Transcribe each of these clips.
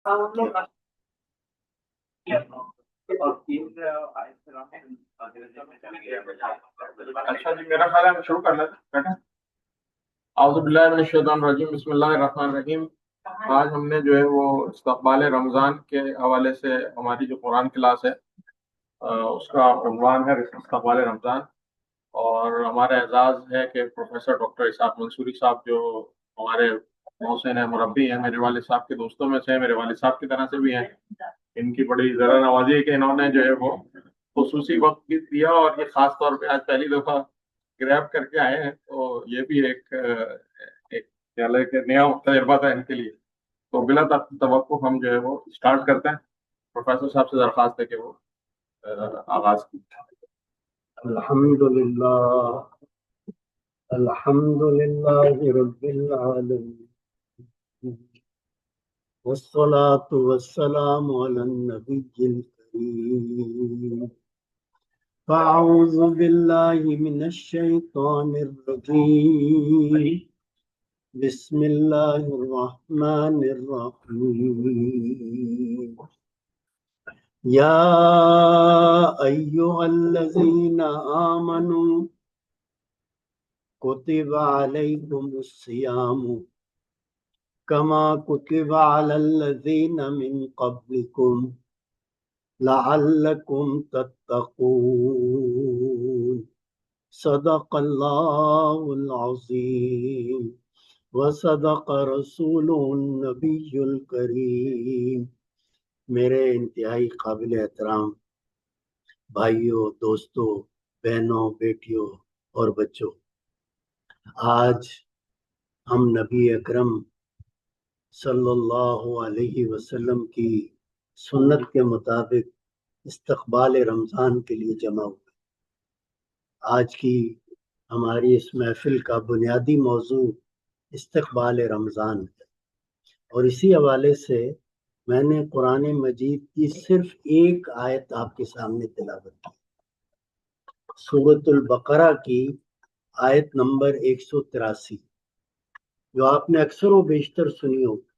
اچھا جی، میرا خیال ہے ہم شروع کر لیتے ہیں، بیٹا۔ اعوذ باللہ من الشیطان الرجیم، بسم اللہ الرحمن الرحیم۔ آج ہم نے جو ہے وہ استقبال رمضان کے حوالے سے ہماری جو قرآن کلاس ہے اس کا عنوان ہے استقبال رمضان، اور ہمارا اعزاز ہے کہ پروفیسر ڈاکٹر اسحاق منصوری صاحب جو ہمارے محسن ہیں، مربی ہیں، میرے والد صاحب کے دوستوں میں سے ہیں، میرے والد صاحب کی طرح سے بھی ہیں۔ ان کی بڑی ذرا نوازی ہے کہ انہوں نے جو ہے وہ خصوصی وقت بھی دیا، اور یہ خاص طور پہ آج پہلی دفعہ گریب کر کے آئے ہیں، تو یہ بھی ایک خیال ہے کہ نیا تجربہ تھا ان کے لیے۔ تو بلا توقف ہم جو ہے وہ اسٹارٹ کرتے ہیں۔ پروفیسر صاحب سے درخواست ہے کہ وہ آغاز کی۔ الحمد لله رب العالمين، والصلاة والسلام على النبي الكريم، فأعوذ بالله من الشيطان الرجيم، بسم الله الرحمن الرحيم، يا أيها الذين آمنوا كتب عليكم الصيام كما كتب على الذين من قبلكم لعلكم تتقون، صدق الله العظيم وصدق رسوله النبي الكريم۔ میرے انتہائی قابل احترام بھائیوں، دوستوں، بہنوں، بیٹیوں اور بچوں، آج ہم نبی اکرم صلی اللہ علیہ وسلم کی سنت کے مطابق استقبال رمضان کے لیے جمع ہوئے۔ آج کی ہماری اس محفل کا بنیادی موضوع استقبال رمضان ہے، اور اسی حوالے سے میں نے قرآن مجید کی صرف ایک آیت آپ کے سامنے تلاوت کی، سورۃ البقرہ کی آیت نمبر 183، جو آپ نے اکثر و بیشتر سنی ہوگی،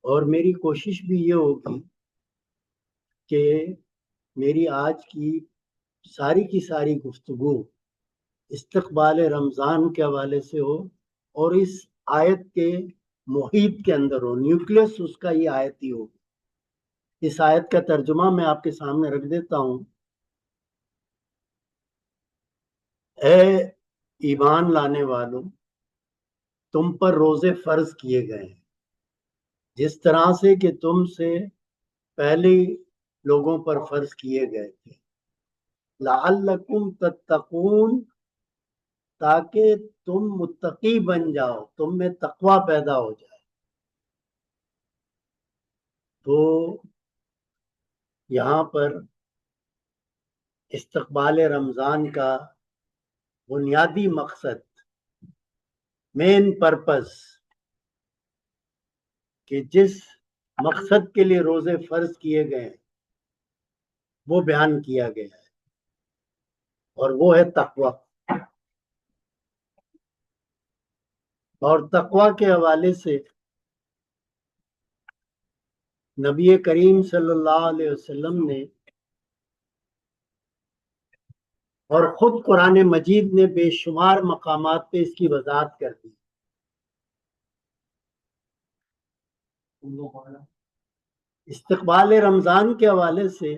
اور میری کوشش بھی یہ ہوگی کہ میری آج کی ساری گفتگو استقبال رمضان کے حوالے سے ہو، اور اس آیت کے محیط کے اندر ہو، نیوکلیس اس کا یہ آیت ہی ہوگی۔ اس آیت کا ترجمہ میں آپ کے سامنے رکھ دیتا ہوں۔ اے ایمان لانے والوں، تم پر روزے فرض کیے گئے ہیں، جس طرح سے کہ تم سے پہلے لوگوں پر فرض کیے گئے تھے، لعلکم تتقون، تاکہ تم متقی بن جاؤ، تم میں تقوی پیدا ہو جائے۔ تو یہاں پر استقبال رمضان کا بنیادی مقصد، مین پرپس، کہ جس مقصد کے لیے روزے فرض کیے گئے ہیں وہ بیان کیا گیا ہے، اور وہ ہے تقوی۔ اور تقوی کے حوالے سے نبی کریم صلی اللہ علیہ وسلم نے اور خود قرآن مجید نے بے شمار مقامات پہ اس کی وضاحت کر دی۔ استقبال رمضان کے حوالے سے،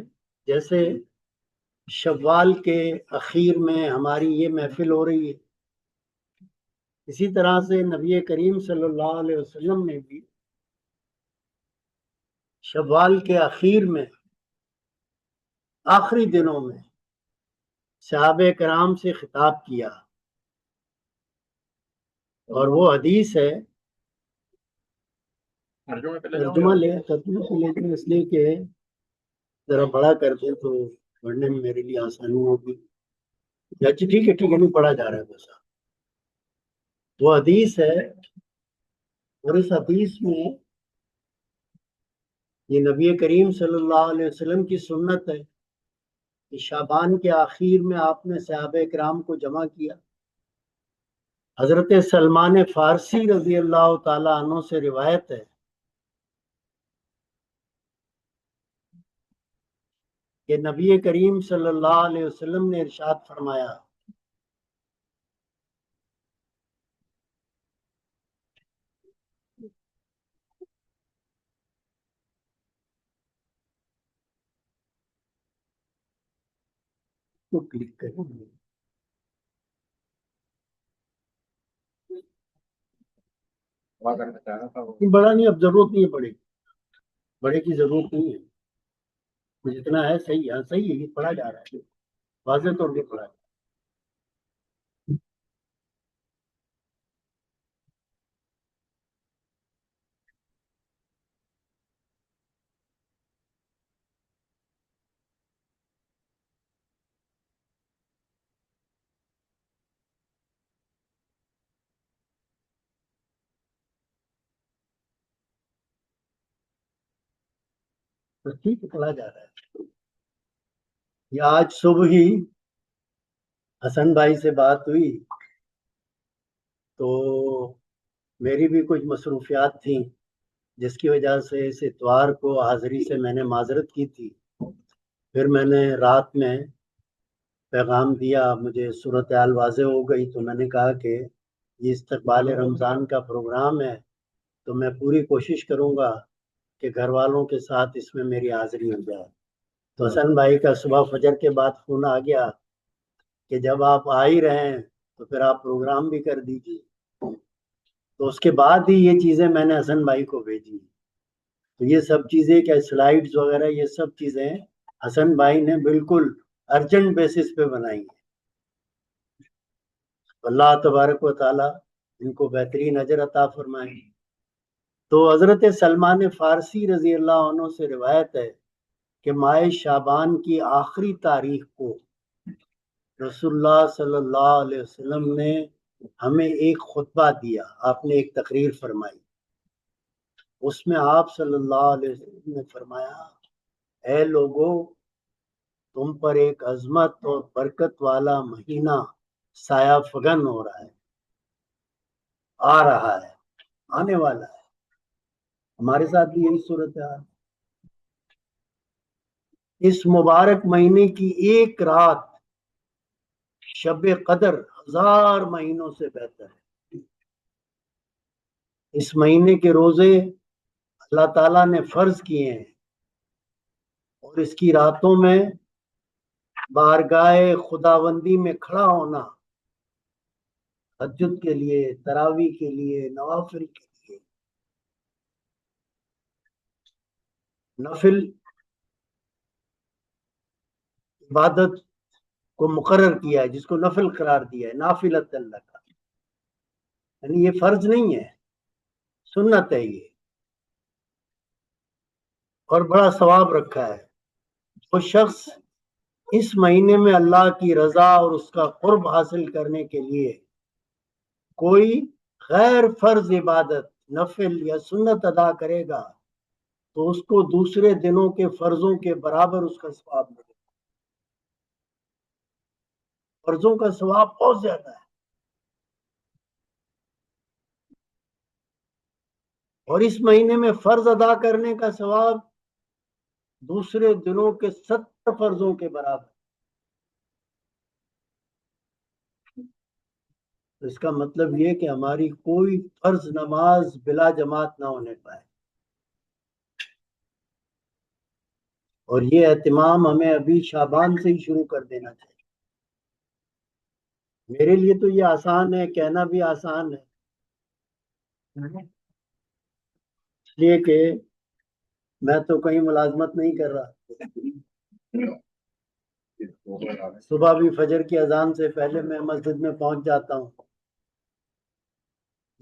جیسے شوال کے اخیر میں ہماری یہ محفل ہو رہی ہے، اسی طرح سے نبی کریم صلی اللہ علیہ وسلم نے بھی شوال کے اخیر میں، آخری دنوں میں صحابہ کرام سے خطاب کیا، اور وہ حدیث ہے، ترجمہ لے لیں اس لیے کہ ذرا بڑا کر دیں تو پڑھنے میں میرے لیے آسانی ہوگی۔ اچھا ٹھیک ہے نہیں پڑھا جا رہا ہے بس۔ وہ حدیث ہے، اور اس حدیث میں یہ نبی کریم صلی اللہ علیہ وسلم کی سنت ہے کہ شعبان کے آخر میں آپ نے صحابہ کرام کو جمع کیا۔ حضرت سلمان فارسی رضی اللہ تعالیٰ عنہ سے روایت ہے کہ نبی کریم صلی اللہ علیہ وسلم نے ارشاد فرمایا تو کلک کریں کرنا چاہ رہا تھا وہ۔ بڑا نہیں، اب ضرورت نہیں ہے بڑے کی ضرورت نہیں ہے، جتنا ہے صحیح ہے، صحیح ہے، یہ پڑھا جا رہا ہے، واضح طور پہ پڑھا جا رہا ہے، تو ٹھیک ہے، پڑھا جا رہا ہے۔ یہ آج صبح ہی حسن بھائی سے بات ہوئی تو میری بھی کچھ مصروفیات تھیں، جس کی وجہ سے اس اتوار کو حاضری سے میں نے معذرت کی تھی۔ پھر میں نے رات میں پیغام دیا، مجھے صورتحال واضح ہو گئی تو میں نے کہا کہ یہ استقبال رمضان کا پروگرام ہے تو میں پوری کوشش کروں گا کہ گھر والوں کے ساتھ اس میں میری حاضری ہو جائے۔ تو حسن بھائی کا صبح فجر کے بعد فون آ گیا کہ جب آپ آ ہی رہے ہیں تو پھر آپ پروگرام بھی کر دیجیے۔ تو اس کے بعد ہی یہ چیزیں میں نے حسن بھائی کو بھیجی۔ تو یہ سب چیزیں کیا سلائیڈز وغیرہ یہ سب چیزیں حسن بھائی نے بالکل ارجنٹ بیسس پہ بنائی ہیں۔ اللہ تبارک و تعالی ان کو بہترین اجر عطا فرمائے۔ تو حضرت سلمان فارسی رضی اللہ عنہ سے روایت ہے کہ ماہ شعبان کی آخری تاریخ کو رسول اللہ صلی اللہ علیہ وسلم نے ہمیں ایک خطبہ دیا، آپ نے ایک تقریر فرمائی۔ اس میں آپ صلی اللہ علیہ وسلم نے فرمایا، اے لوگو، تم پر ایک عظمت اور برکت والا مہینہ سایہ فگن ہو رہا ہے، آ رہا ہے، آنے والا ہے۔ ہمارے ساتھ بھی یہی صورت ہے۔ اس مبارک مہینے کی ایک رات شب قدر 1000 مہینوں سے بہتر ہے۔ اس مہینے کے روزے اللہ تعالیٰ نے فرض کیے ہیں اور اس کی راتوں میں بارگاہ خداوندی میں کھڑا ہونا، تہجد کے لیے، تراویح کے لیے، نوافل کے لیے، نفل عبادت کو مقرر کیا ہے، جس کو نفل قرار دیا ہے، نافلۃ اللہ کا، یعنی یہ فرض نہیں ہے، سنت ہے یہ، اور بڑا ثواب رکھا ہے۔ وہ شخص اس مہینے میں اللہ کی رضا اور اس کا قرب حاصل کرنے کے لیے کوئی غیر فرض عبادت، نفل یا سنت ادا کرے گا تو اس کو دوسرے دنوں کے فرضوں کے برابر اس کا ثواب ملے گا۔ فرضوں کا ثواب بہت زیادہ ہے، اور اس مہینے میں فرض ادا کرنے کا ثواب دوسرے دنوں کے 70 فرضوں کے برابر۔ اس کا مطلب یہ کہ ہماری کوئی فرض نماز بلا جماعت نہ ہونے پائے، اور یہ اہتمام ہمیں ابھی شعبان سے ہی شروع کر دینا چاہیے۔ میرے لیے تو یہ آسان ہے، کہنا بھی آسان ہے، اس لیے کہ میں تو کہیں ملازمت نہیں کر رہا۔ صبح بھی فجر کی اذان سے پہلے میں مسجد میں پہنچ جاتا ہوں،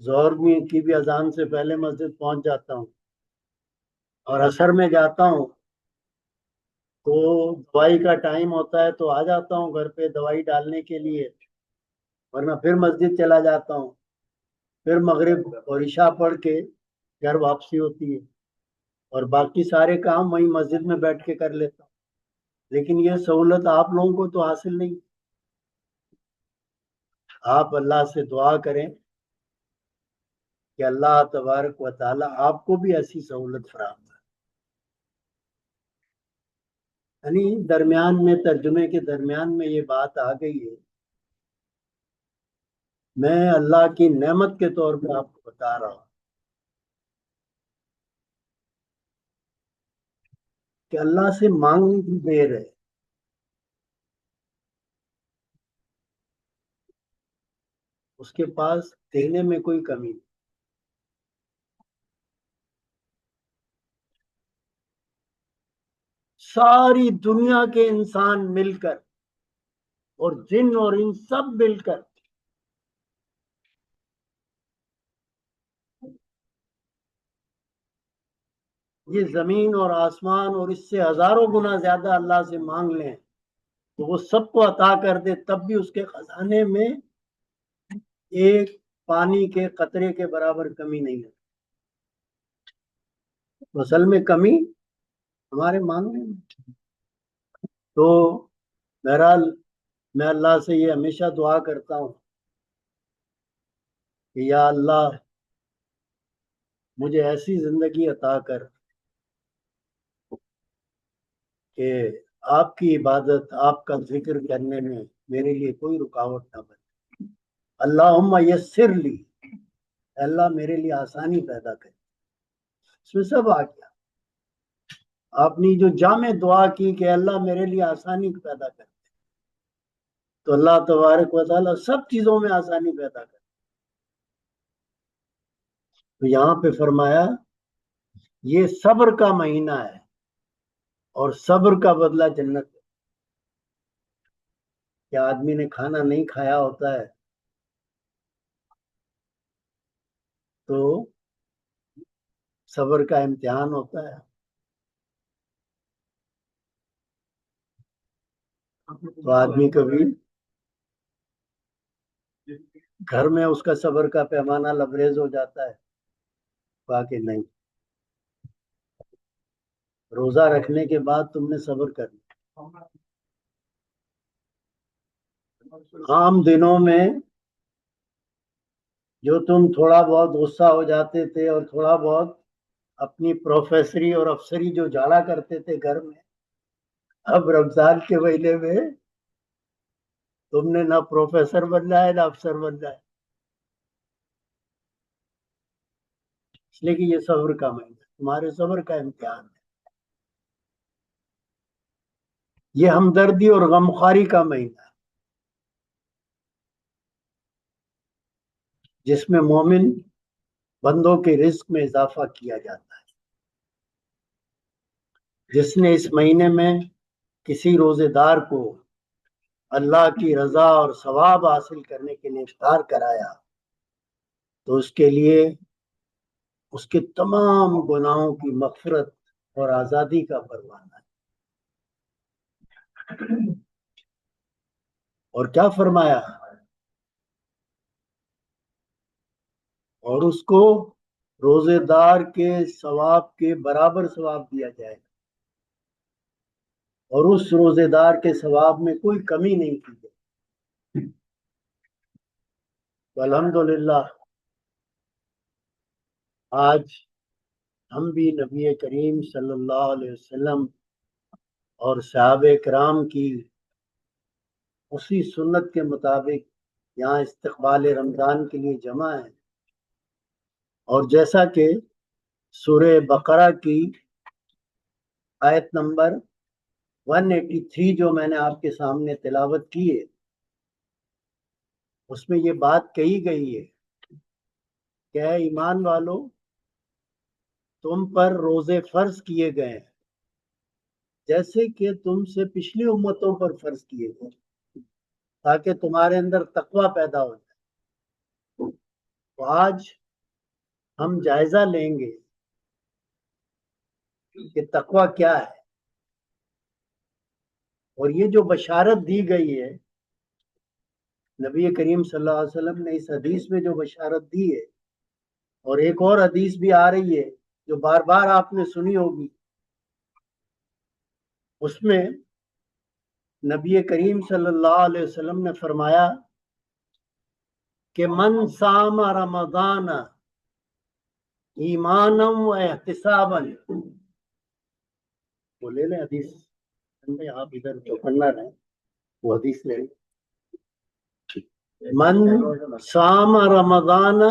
ظہر کی بھی اذان سے پہلے مسجد پہنچ جاتا ہوں، اور عصر میں جاتا ہوں تو دوائی کا ٹائم ہوتا ہے تو آ جاتا ہوں گھر پہ دوائی ڈالنے کے لیے، ورنہ پھر مسجد چلا جاتا ہوں، پھر مغرب اور عشاء پڑھ کے گھر واپسی ہوتی ہے، اور باقی سارے کام وہیں مسجد میں بیٹھ کے کر لیتا ہوں۔ لیکن یہ سہولت آپ لوگوں کو تو حاصل نہیں۔ آپ اللہ سے دعا کریں کہ اللہ تبارک و تعالی آپ کو بھی ایسی سہولت فراہم کرے۔ یعنی درمیان میں ترجمے کے درمیان میں یہ بات آ گئی ہے، میں اللہ کی نعمت کے طور پہ آپ کو بتا رہا ہوں کہ اللہ سے مانگنے کی دیر ہے، اس کے پاس دینے میں کوئی کمی نہیں۔ ساری دنیا کے انسان مل کر اور جن اور ان سب مل کر یہ زمین اور آسمان اور اس سے ہزاروں گنا زیادہ اللہ سے مانگ لیں تو وہ سب کو عطا کر دے، تب بھی اس کے خزانے میں ایک پانی کے قطرے کے برابر کمی نہیں ہے۔ اصل میں کمی ہمارے مانگنے میں۔ تو بہرحال میں اللہ سے یہ ہمیشہ دعا کرتا ہوں کہ یا اللہ مجھے ایسی زندگی عطا کر کہ آپ کی عبادت، آپ کا ذکر کرنے میں میرے لیے کوئی رکاوٹ نہ بنے۔ اللہم یسر لی، اللہ میرے لیے آسانی پیدا کر۔ اس میں سب آ گیا، آپ نے جو جامع دعا کی کہ اللہ میرے لیے آسانی پیدا کر، تو اللہ تبارک و تعالیٰ سب چیزوں میں آسانی پیدا کر۔ تو یہاں پہ فرمایا یہ صبر کا مہینہ ہے اور صبر کا بدلہ جنت ہے۔ کیا آدمی نے کھانا نہیں کھایا ہوتا ہے تو صبر کا امتحان ہوتا ہے، تو آدمی کبھی گھر میں اس کا صبر کا پیمانہ لبریز ہو جاتا ہے، باقی نہیں۔ روزہ رکھنے کے بعد تم نے صبر کرنا۔ عام دنوں میں جو تم تھوڑا بہت غصہ ہو جاتے تھے اور تھوڑا بہت اپنی پروفیسری اور افسری جو جھاڑا کرتے تھے گھر میں، اب رمضان کے مہینے میں تم نے نہ پروفیسر بننا ہے نہ افسر بننا ہے، اس لیے کہ یہ صبر کا مہینہ تمہارے صبر کا امتحان ہے۔ یہ ہمدردی اور غمخواری کا مہینہ ہے جس میں مومن بندوں کے رزق میں اضافہ کیا جاتا ہے۔ جس نے اس مہینے میں کسی روزے دار کو اللہ کی رضا اور ثواب حاصل کرنے کے لیے افطار کرایا تو اس کے لیے اس کے تمام گناہوں کی مغفرت اور آزادی کا پروانہ ہے۔ اور کیا فرمایا؟ اور اس کو روزے دار کے ثواب کے برابر ثواب دیا جائے گا، اور اس روزے دار کے ثواب میں کوئی کمی نہیں کی جائے۔ تو الحمدللہ آج ہم بھی نبی کریم صلی اللہ علیہ وسلم اور صحابہ کرام کی اسی سنت کے مطابق یہاں استقبال رمضان کے لیے جمع ہیں، اور جیسا کہ سورہ بقرہ کی آیت نمبر 183 جو میں نے آپ کے سامنے تلاوت کی ہے، اس میں یہ بات کہی گئی ہے کہ اے ایمان والو، تم پر روزے فرض کیے گئے ہیں جیسے کہ تم سے پچھلی امتوں پر فرض کیے گئے، تاکہ تمہارے اندر تقوی پیدا ہو جائے۔ تو آج ہم جائزہ لیں گے کہ تقوی کیا ہے، اور یہ جو بشارت دی گئی ہے نبی کریم صلی اللہ علیہ وسلم نے اس حدیث میں جو بشارت دی ہے، اور ایک اور حدیث بھی آ رہی ہے جو بار بار آپ نے سنی ہوگی، اس میں نبی کریم صلی اللہ علیہ وسلم نے فرمایا کہ من صام رمضان ایمانا و احتسابا، وہ لے لیں حدیث، میں آپ ادھر تو پڑھنا رہے وہ حدیث لے لیں۔ من صام رمضان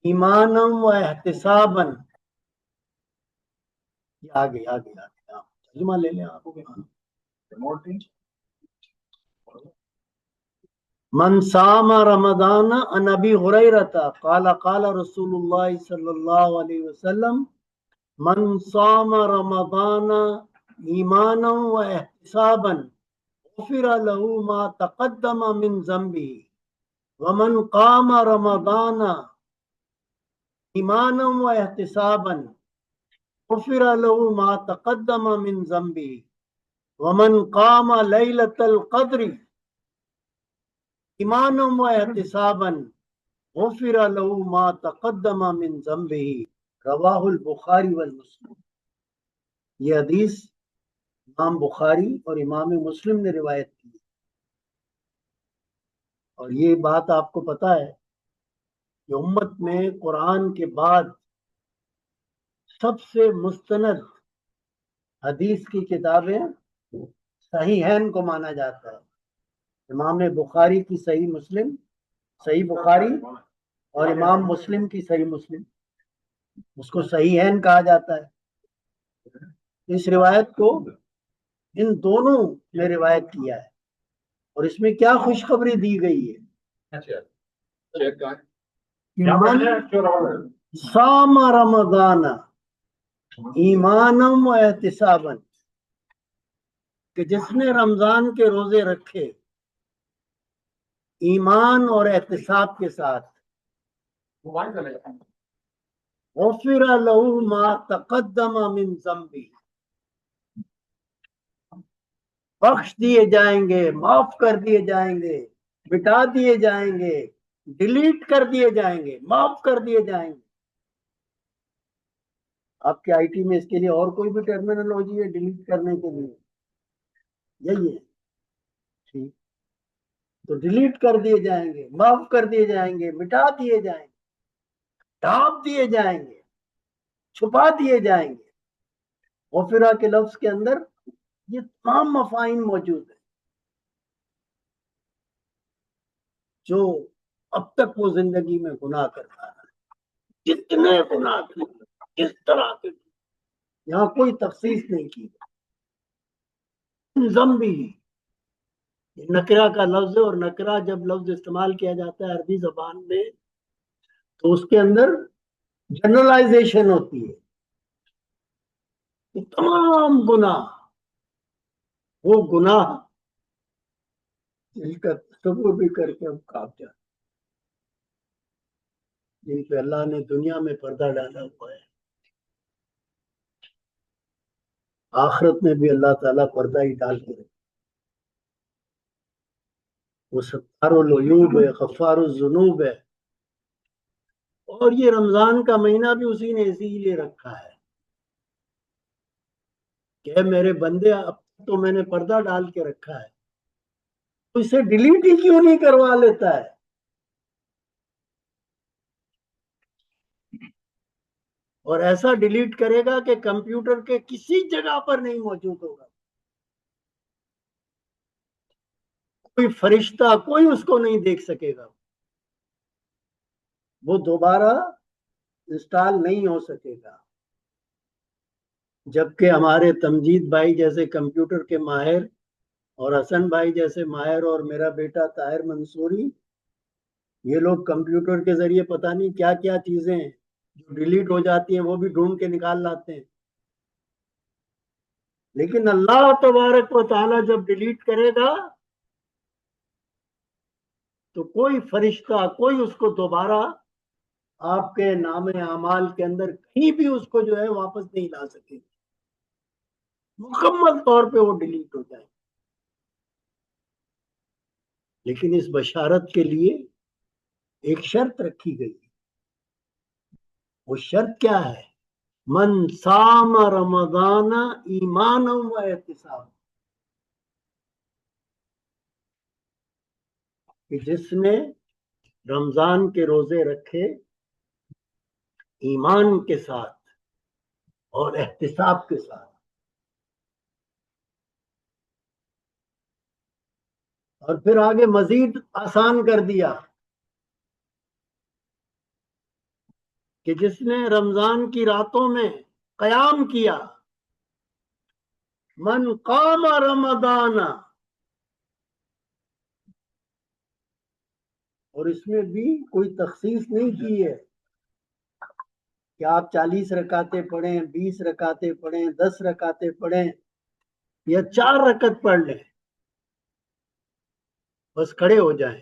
ایمانا و احتسابا، آگے آگے آگے آپ ترجمہ لے لیں آپ۔ من صام رمضان عن ابی ہریرہ قال قال رسول اللہ صلی اللہ علیہ وسلم من صام رمضان ایمانا و احتسابا غفر له ما تقدم من ذنبه ومن قام رمضان ایمانا و احتسابا غفر له ما تقدم من ذنبه ومن قام لیلۃ القدر ایمانا و احتسابا غفر له ما تقدم من ذنبه رواہ البخاری والمسلم۔ یہ حدیث امام بخاری اور امام مسلم نے روایت کی، اور یہ بات آپ کو پتا ہے کہ امت میں قرآن کے بعد سب سے مستند حدیث کی کتابیں صحیحین کو مانا جاتا ہے۔ امام بخاری کی صحیح مسلم، صحیح بخاری، اور امام مسلم کی صحیح مسلم، اس کو صحیحین کہا جاتا ہے۔ اس روایت کو ان دونوں نے روایت کیا ہے، اور اس میں کیا خوشخبری دی گئی ہے کہ من صام رمضان ایمانا و احتسابا، کہ جس نے رمضان کے روزے رکھے ایمان اور احتساب کے ساتھ، غفر له ما تقدم من ذنبه، بخش دیے جائیں گے، معاف کر دیے جائیں گے، مٹا دیے جائیں گے، ڈیلیٹ کر دیے جائیں گے، معاف کر دیے جائیں گے۔ آپ کے آئی ٹی میں اس کے لیے اور کوئی بھی ٹرمینالوجی ہے ڈیلیٹ کرنے کے لیے؟ یہی ہے، ٹھیک، تو ڈیلیٹ کر دیے جائیں گے، معاف کر دیے جائیں گے، مٹا دیے جائیں گے، ڈھانپ دیے جائیں گے، چھپا دیے جائیں گے۔ غفرہ کے لفظ کے اندر یہ تمام مفاہیم موجود ہیں جو اب تک وہ زندگی میں گناہ کرتا ہے، جتنے گناہ کیے، کس طرح کے، یہاں کوئی تخصیص نہیں کی۔ ذنبی یہ نکرہ کا لفظ ہے، اور نکرہ جب لفظ استعمال کیا جاتا ہے عربی زبان میں تو اس کے اندر جنرلائزیشن ہوتی ہے کہ تمام گناہ، وہ گناہ جن کا تصور بھی کر کے ہم کانپ جاتے، جن پہ اللہ نے دنیا میں پردہ ڈالا ہوا ہے، آخرت میں بھی اللہ تعالیٰ پردہ ہی ڈال کے رکھے۔ وہ ستار العیوب ہے، غفار الذنوب ہے، اور یہ رمضان کا مہینہ بھی اسی نے اسی لیے رکھا ہے کہ اے میرے بندے، اب تو میں نے پردہ ڈال کے رکھا ہے، تو اسے ڈیلیٹ ہی کیوں نہیں کروا لیتا ہے؟ اور ایسا ڈیلیٹ کرے گا کہ کمپیوٹر کے کسی جگہ پر نہیں موجود ہوگا، کوئی فرشتہ کوئی اس کو نہیں دیکھ سکے گا، وہ دوبارہ انسٹال نہیں ہو سکے گا۔ جبکہ ہمارے تمجید بھائی جیسے کمپیوٹر کے ماہر، اور حسن بھائی جیسے ماہر، اور میرا بیٹا طاہر منصوری، یہ لوگ کمپیوٹر کے ذریعے پتہ نہیں کیا کیا چیزیں ہیں جو ڈیلیٹ ہو جاتی ہیں وہ بھی ڈھونڈ کے نکال لاتے ہیں، لیکن اللہ تبارک و تعالیٰ جب ڈیلیٹ کرے گا تو کوئی فرشتہ کوئی اس کو دوبارہ آپ کے نام اعمال کے اندر کہیں بھی اس کو جو ہے واپس نہیں لا سکے گا، مکمل طور پہ وہ ڈیلیٹ ہو جائے۔ لیکن اس بشارت کے لیے ایک شرط رکھی گئی، وہ شرط کیا ہے؟ من صام رمضان ایمانا و احتسابا، کہ جس نے رمضان کے روزے رکھے ایمان کے ساتھ اور احتساب کے ساتھ۔ اور پھر آگے مزید آسان کر دیا کہ جس نے رمضان کی راتوں میں قیام کیا، من قام رمضان، اور اس میں بھی کوئی تخصیص نہیں کی ہے کہ آپ 40 رکعتیں پڑھیں، 20 رکعتیں پڑھیں، 10 رکعتیں پڑھیں یا 4 رکعت پڑھ لیں، بس کھڑے ہو جائیں،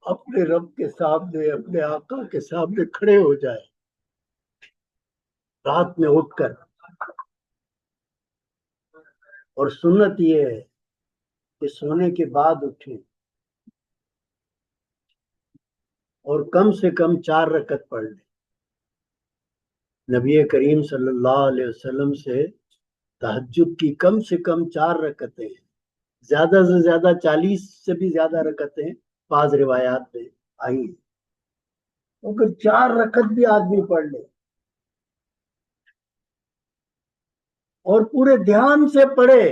اپنے رب کے سامنے، اپنے آقا کے سامنے کھڑے ہو جائیں رات میں اٹھ کر۔ اور سنت یہ ہے کہ سونے کے بعد اٹھیں اور کم سے کم 4 رکعت پڑھ لیں۔ نبی کریم صلی اللہ علیہ وسلم سے تہجد کی کم سے کم 4 رکعتیں ہیں، زیادہ سے زیادہ 40 سے بھی زیادہ رکعتیں بعض روایات میں آئی ہیں، اگر 4 رکعت بھی آدمی پڑھ لے اور پورے دھیان سے پڑھے،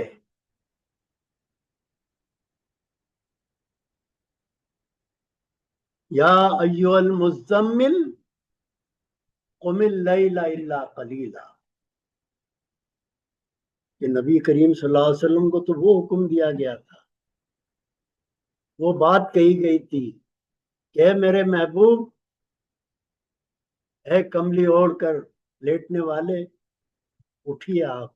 یا ایھا المزمل قم اللیل الا قلیلا، کہ نبی کریم صلی اللہ علیہ وسلم کو تو وہ حکم دیا گیا تھا، وہ بات کہی گئی تھی کہ اے میرے محبوب، اے کملی اوڑھ کر لیٹنے والے، اٹھیے آپ،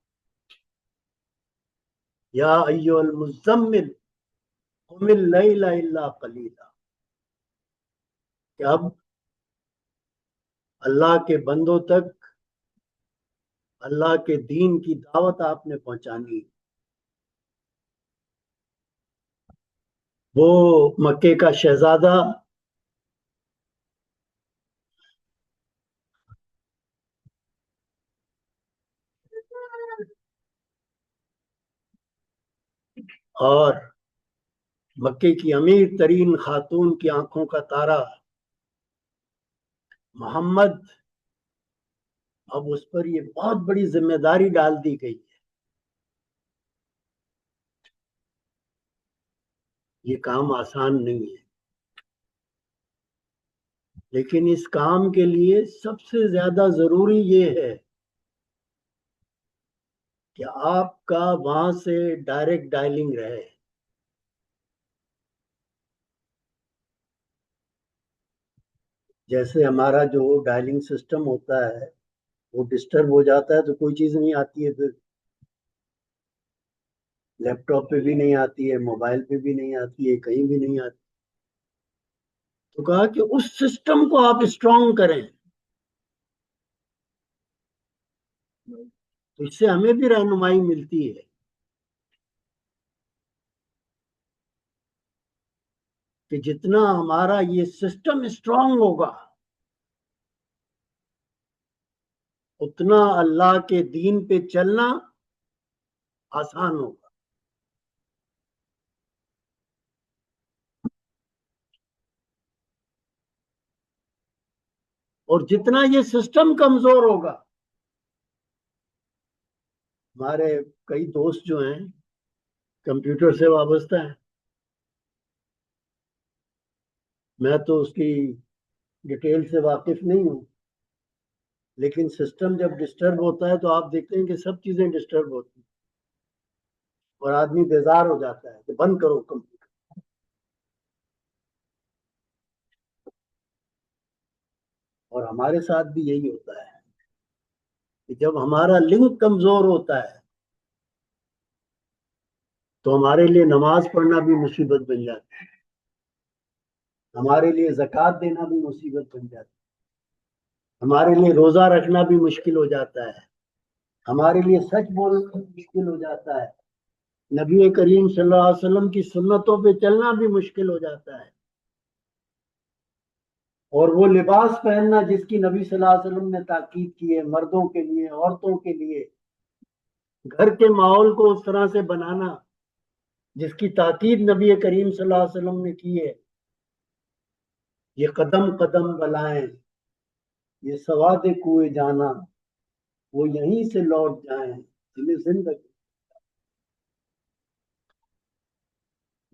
یا ایھا المزمل قم اللیل الا قلیلا، کہ اب اللہ کے بندوں تک اللہ کے دین کی دعوت آپ نے پہنچانی۔ وہ مکے کا شہزادہ اور مکے کی امیر ترین خاتون کی آنکھوں کا تارا محمد، اب اس پر یہ بہت بڑی ذمہ داری ڈال دی گئی ہے۔ یہ کام آسان نہیں ہے، لیکن اس کام کے لیے سب سے زیادہ ضروری یہ ہے کہ آپ کا وہاں سے ڈائریکٹ ڈائلنگ رہے۔ جیسے ہمارا جو ڈائلنگ سسٹم ہوتا ہے وہ ڈسٹرب ہو جاتا ہے تو کوئی چیز نہیں آتی ہے، پھر لیپ ٹاپ پہ بھی نہیں آتی ہے، موبائل پہ بھی نہیں آتی ہے، کہیں بھی نہیں آتی۔ تو کہا کہ اس سسٹم کو آپ اسٹرانگ کریں، تو اس سے ہمیں بھی رہنمائی ملتی ہے کہ جتنا ہمارا یہ سسٹم اسٹرانگ ہوگا اتنا اللہ کے دین پہ چلنا آسان ہوگا، اور جتنا یہ سسٹم کمزور ہوگا، ہمارے کئی دوست جو ہیں کمپیوٹر سے وابستہ ہیں، میں تو اس کی ڈیٹیل سے واقف نہیں ہوں، لیکن سسٹم جب ڈسٹرب ہوتا ہے تو آپ دیکھتے ہیں کہ سب چیزیں ڈسٹرب ہوتی ہیں اور آدمی بیزار ہو جاتا ہے کہ بند کرو کمپیوٹر۔ اور ہمارے ساتھ بھی یہی ہوتا ہے کہ جب ہمارا لنک کمزور ہوتا ہے تو ہمارے لیے نماز پڑھنا بھی مصیبت بن جاتی ہے، ہمارے لیے زکوٰۃ دینا بھی مصیبت بن جاتی ہے، ہمارے لیے روزہ رکھنا بھی مشکل ہو جاتا ہے، ہمارے لیے سچ بولنا بھی مشکل ہو جاتا ہے، نبی کریم صلی اللہ علیہ وسلم کی سنتوں پہ چلنا بھی مشکل ہو جاتا ہے، اور وہ لباس پہننا جس کی نبی صلی اللہ علیہ وسلم نے تاکید کی ہے، مردوں کے لیے، عورتوں کے لیے، گھر کے ماحول کو اس طرح سے بنانا جس کی تاکید نبی کریم صلی اللہ علیہ وسلم نے کی ہے، یہ قدم قدم بلائیں، یہ سواد کوئے جانا، وہ یہیں سے لوٹ جائیں، انہیں زندگی۔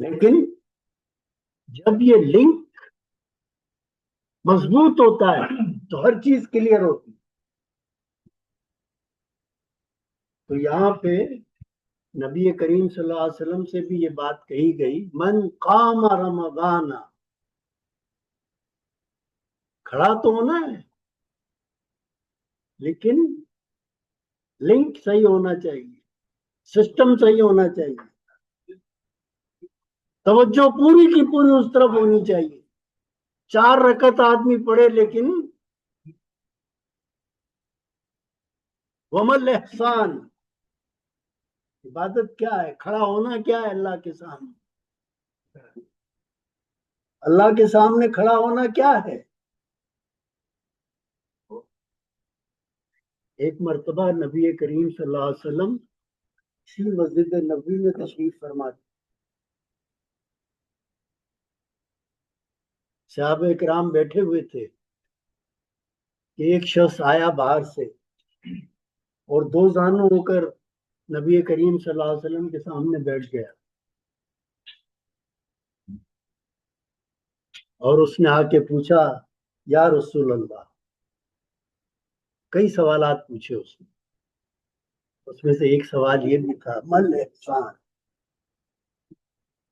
لیکن جب یہ لنک مضبوط ہوتا ہے تو ہر چیز کلیئر ہوتی ہے. تو یہاں پہ نبی کریم صلی اللہ علیہ وسلم سے بھی یہ بات کہی گئی، من قام رمضان، کھڑا تو ہونا ہے لیکن لنک صحیح ہونا چاہیے، سسٹم صحیح ہونا چاہیے، توجہ پوری کی پوری اس طرف ہونی چاہیے. 4 رکعت آدمی پڑھے لیکن ومل احسان، عبادت کیا ہے، کھڑا ہونا کیا ہے اللہ کے سامنے، اللہ کے سامنے کھڑا ہونا کیا ہے. ایک مرتبہ نبی کریم صلی اللہ علیہ وسلم اسی مسجد نبوی میں تشریف فرما تھے. صحابہ کرام بیٹھے ہوئے تھے کہ ایک شخص آیا باہر سے اور 2 زانوں ہو کر نبی کریم صلی اللہ علیہ وسلم کے سامنے بیٹھ گیا، اور اس نے آ کے پوچھا یا رسول اللہ، کئی سوالات پوچھے اس میں سے ایک سوال یہ بھی تھا، مل احسان،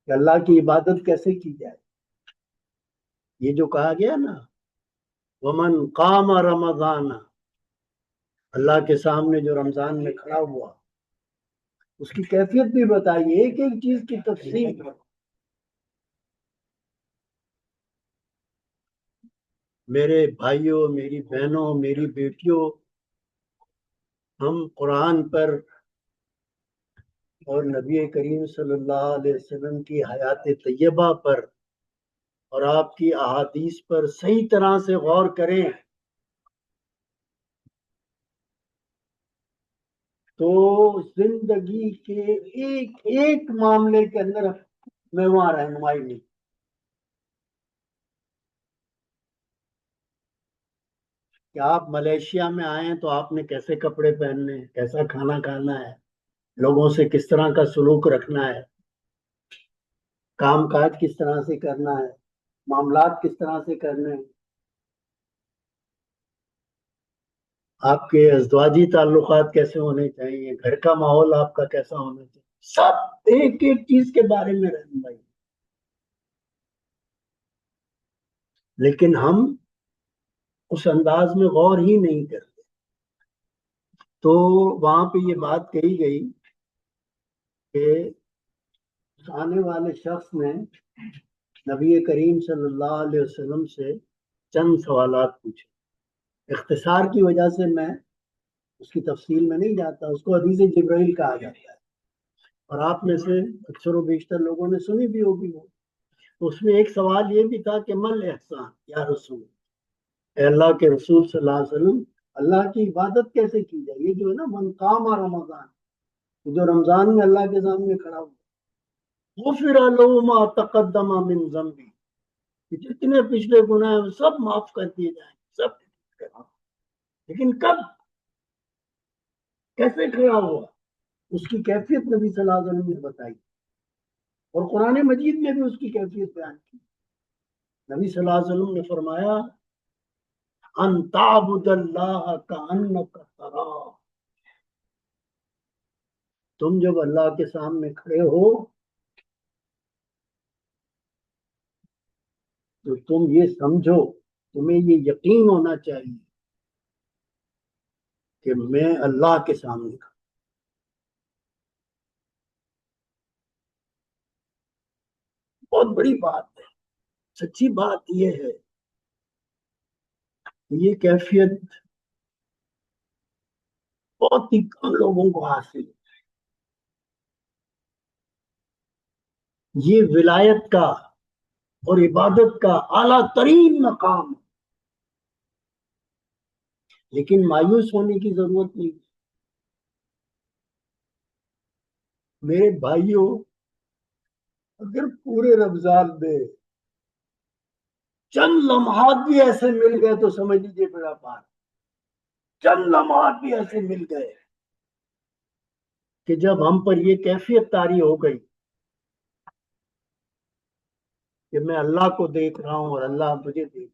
کہ اللہ کی عبادت کیسے کی جائے. یہ جو کہا گیا نا ومن قام رمضان، اللہ کے سامنے جو رمضان میں کھڑا ہوا اس کی کیفیت بھی بتائیے، ایک ایک چیز کی تفصیل. میرے بھائیوں، میری بہنوں، میری بیٹیوں، ہم قرآن پر اور نبی کریم صلی اللہ علیہ وسلم کی حیات طیبہ پر اور آپ کی احادیث پر صحیح طرح سے غور کریں تو زندگی کے ایک ایک معاملے کے اندر میں وہاں رہنمائی نہیں. کہ آپ ملیشیا میں آئے ہیں تو آپ نے کیسے کپڑے پہننے ہیں، کیسا کھانا کھانا ہے، لوگوں سے کس طرح کا سلوک رکھنا ہے، کام کاج کس طرح سے کرنا ہے، معاملات کس طرح سے کرنے ہیں، آپ کے ازدواجی تعلقات کیسے ہونے چاہیے، گھر کا ماحول آپ کا کیسا ہونا چاہیے، سب ایک ایک چیز کے بارے میں رہنمائی. لیکن ہم اس انداز میں غور ہی نہیں کرتے. تو وہاں پہ یہ بات کہی گئی کہ آنے والے شخص نے نبی کریم صلی اللہ علیہ وسلم سے چند سوالات پوچھے. اختصار کی وجہ سے میں اس کی تفصیل میں نہیں جاتا، اس کو حدیث جبرائیل کہا جاتا ہے، اور آپ میں سے اکثر و بیشتر لوگوں نے سنی بھی ہوگی وہ. اس میں ایک سوال یہ بھی تھا کہ مل احسان یا رسول، اے اللہ کے رسول صلی اللہ علیہ وسلم، اللہ کی عبادت کیسے کی جائے. یہ جو ہے نا من قام رمضان، جو رمضان میں اللہ کے سامنے کھڑا ہوا، غفر له ما تقدم من ذنبی، جتنے پچھلے گناہ ہیں سب معاف کر دیے جائیں سب. لیکن کب، کیسے کھڑا ہوا، اس کی کیفیت نبی صلی اللہ علیہ وسلم نے بتائی، اور قرآن مجید میں بھی اس کی کیفیت بیان کی. نبی صلی اللہ علیہ وسلم نے فرمایا ان تعبد اللہ کأنک تراہ، تم جب اللہ کے سامنے کھڑے ہو تو تم یہ سمجھو، تمہیں یہ یقین ہونا چاہیے کہ میں اللہ کے سامنے کھڑا. بہت بڑی بات ہے. سچی بات یہ ہے کہ یہ کیفیت بہت ہی کم لوگوں کو حاصل ہے. یہ ولایت کا اور عبادت کا اعلیٰ ترین مقام، لیکن مایوس ہونے کی ضرورت نہیں. میرے بھائیوں، اگر پورے رمضان میں چند لمحات بھی ایسے مل گئے تو سمجھ لیجیے بڑا پار. چند لمحات بھی ایسے مل گئے کہ جب ہم پر یہ کیفیت طاری ہو گئی کہ میں اللہ کو دیکھ رہا ہوں اور اللہ مجھے دیکھ.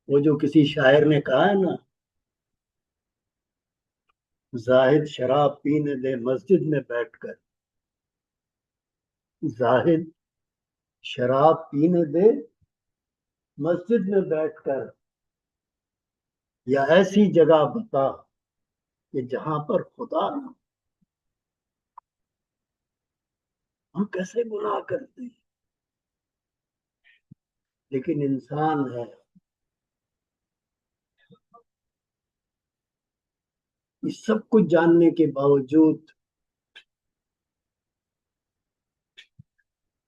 وہ جو کسی شاعر نے کہا ہے نا، زاہد شراب پینے دے مسجد میں بیٹھ کر. زاہد شراب پینے دے مسجد میں بیٹھ کر، یا ایسی جگہ بتا کہ جہاں پر خدا نہ. ہم کیسے گناہ کرتے ہیں، لیکن انسان ہے. اس سب کچھ جاننے کے باوجود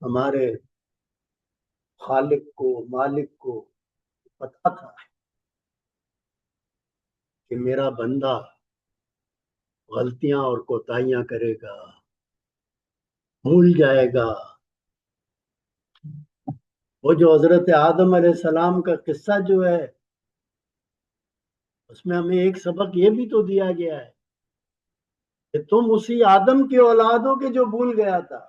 ہمارے خالق کو، مالک کو پتا تھا کہ میرا بندہ غلطیاں اور کوتاہیاں کرے گا، بھول جائے گا. وہ جو حضرت آدم علیہ السلام کا قصہ جو ہے، اس میں ہمیں ایک سبق یہ بھی تو دیا گیا ہے کہ تم اسی آدم کی اولاد ہو کہ جو بھول گیا تھا.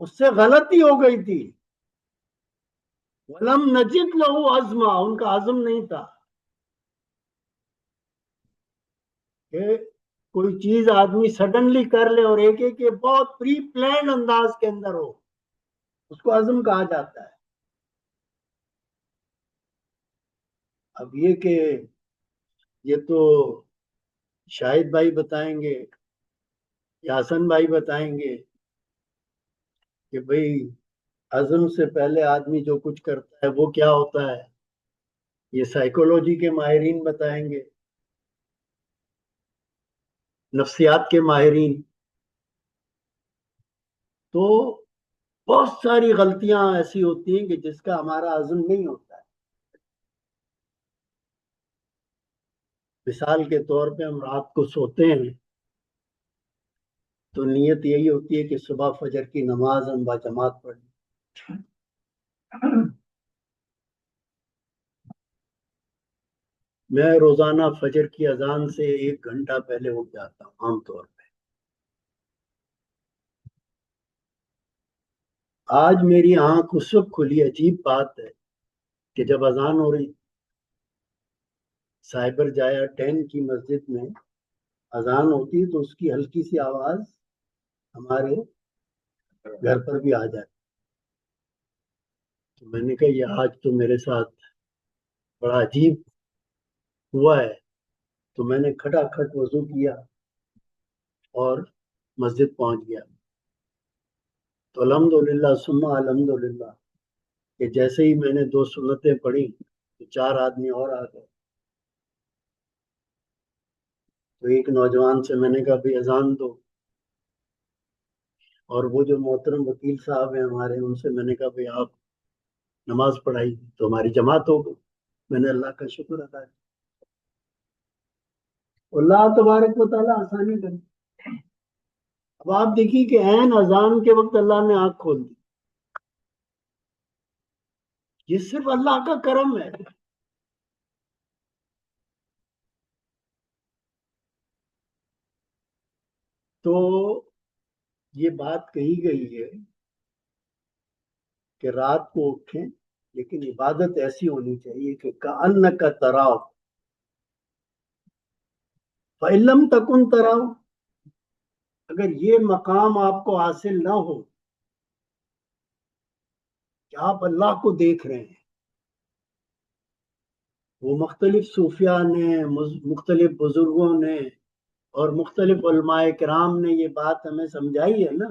اس سے غلطی ہو گئی تھی. وَلَمْ نَجِدْ لَهُ عَزْمًا، ان کا عزم نہیں تھا کہ کوئی چیز آدمی سڈنلی کر لے اور ایک ایک بہت پری پلان انداز کے اندر ہو، اس کو عزم کہا جاتا ہے. اب یہ کہ یہ تو شاہد بھائی بتائیں گے یا حسن بھائی بتائیں گے کہ بھئی عزم سے پہلے آدمی جو کچھ کرتا ہے وہ کیا ہوتا ہے. یہ سائیکولوجی کے ماہرین بتائیں گے، نفسیات کے ماہرین. تو بہت ساری غلطیاں ایسی ہوتی ہیں کہ جس کا ہمارا عزم نہیں ہوتا ہے. مثال کے طور پہ ہم رات کو سوتے ہیں تو نیت یہی ہوتی ہے کہ صبح فجر کی نماز ہم باجماعت پڑھیں. میں روزانہ فجر کی اذان سے 1 گھنٹہ پہلے اٹھ جاتا ہوں عام طور پہ. آج میری آنکھ اس وقت کھلی، عجیب بات ہے کہ جب اذان ہو رہی، سائبر جایا 10 کی مسجد میں اذان ہوتی تو اس کی ہلکی سی آواز ہمارے گھر پر بھی آ جاتی. تو میں نے کہا یہ آج تو میرے ساتھ بڑا عجیب ہوا ہے. تو میں نے کھٹا کھٹ وضو کیا اور مسجد پہنچ گیا. تو الحمدللہ ثم الحمدللہ کہ جیسے ہی میں نے 2 سنتیں پڑھی تو 4 آدمی اور آ گئے. تو ایک نوجوان سے میں نے کہا بھی اذان دو، اور وہ جو محترم وکیل صاحب ہیں ہمارے، ان سے میں نے کہا بھائی آپ نماز پڑھائی تو ہماری جماعت ہو گئی. میں نے اللہ کا شکر ادا کیا. اللہ تبارک و تعالیٰ آسانی کرے. اب آپ دیکھیے کہ عین اذان کے وقت اللہ نے آنکھ کھول دی. یہ صرف اللہ کا کرم ہے. تو یہ بات کہی گئی ہے کہ رات کو اٹھیں، لیکن عبادت ایسی ہونی چاہیے کہ کأنک تراہ فإن لم تکن تراہ. اگر یہ مقام آپ کو حاصل نہ ہو کہ آپ اللہ کو دیکھ رہے ہیں. وہ مختلف صوفیاء نے، مختلف بزرگوں نے اور مختلف علماء کرام نے یہ بات ہمیں سمجھائی ہے نا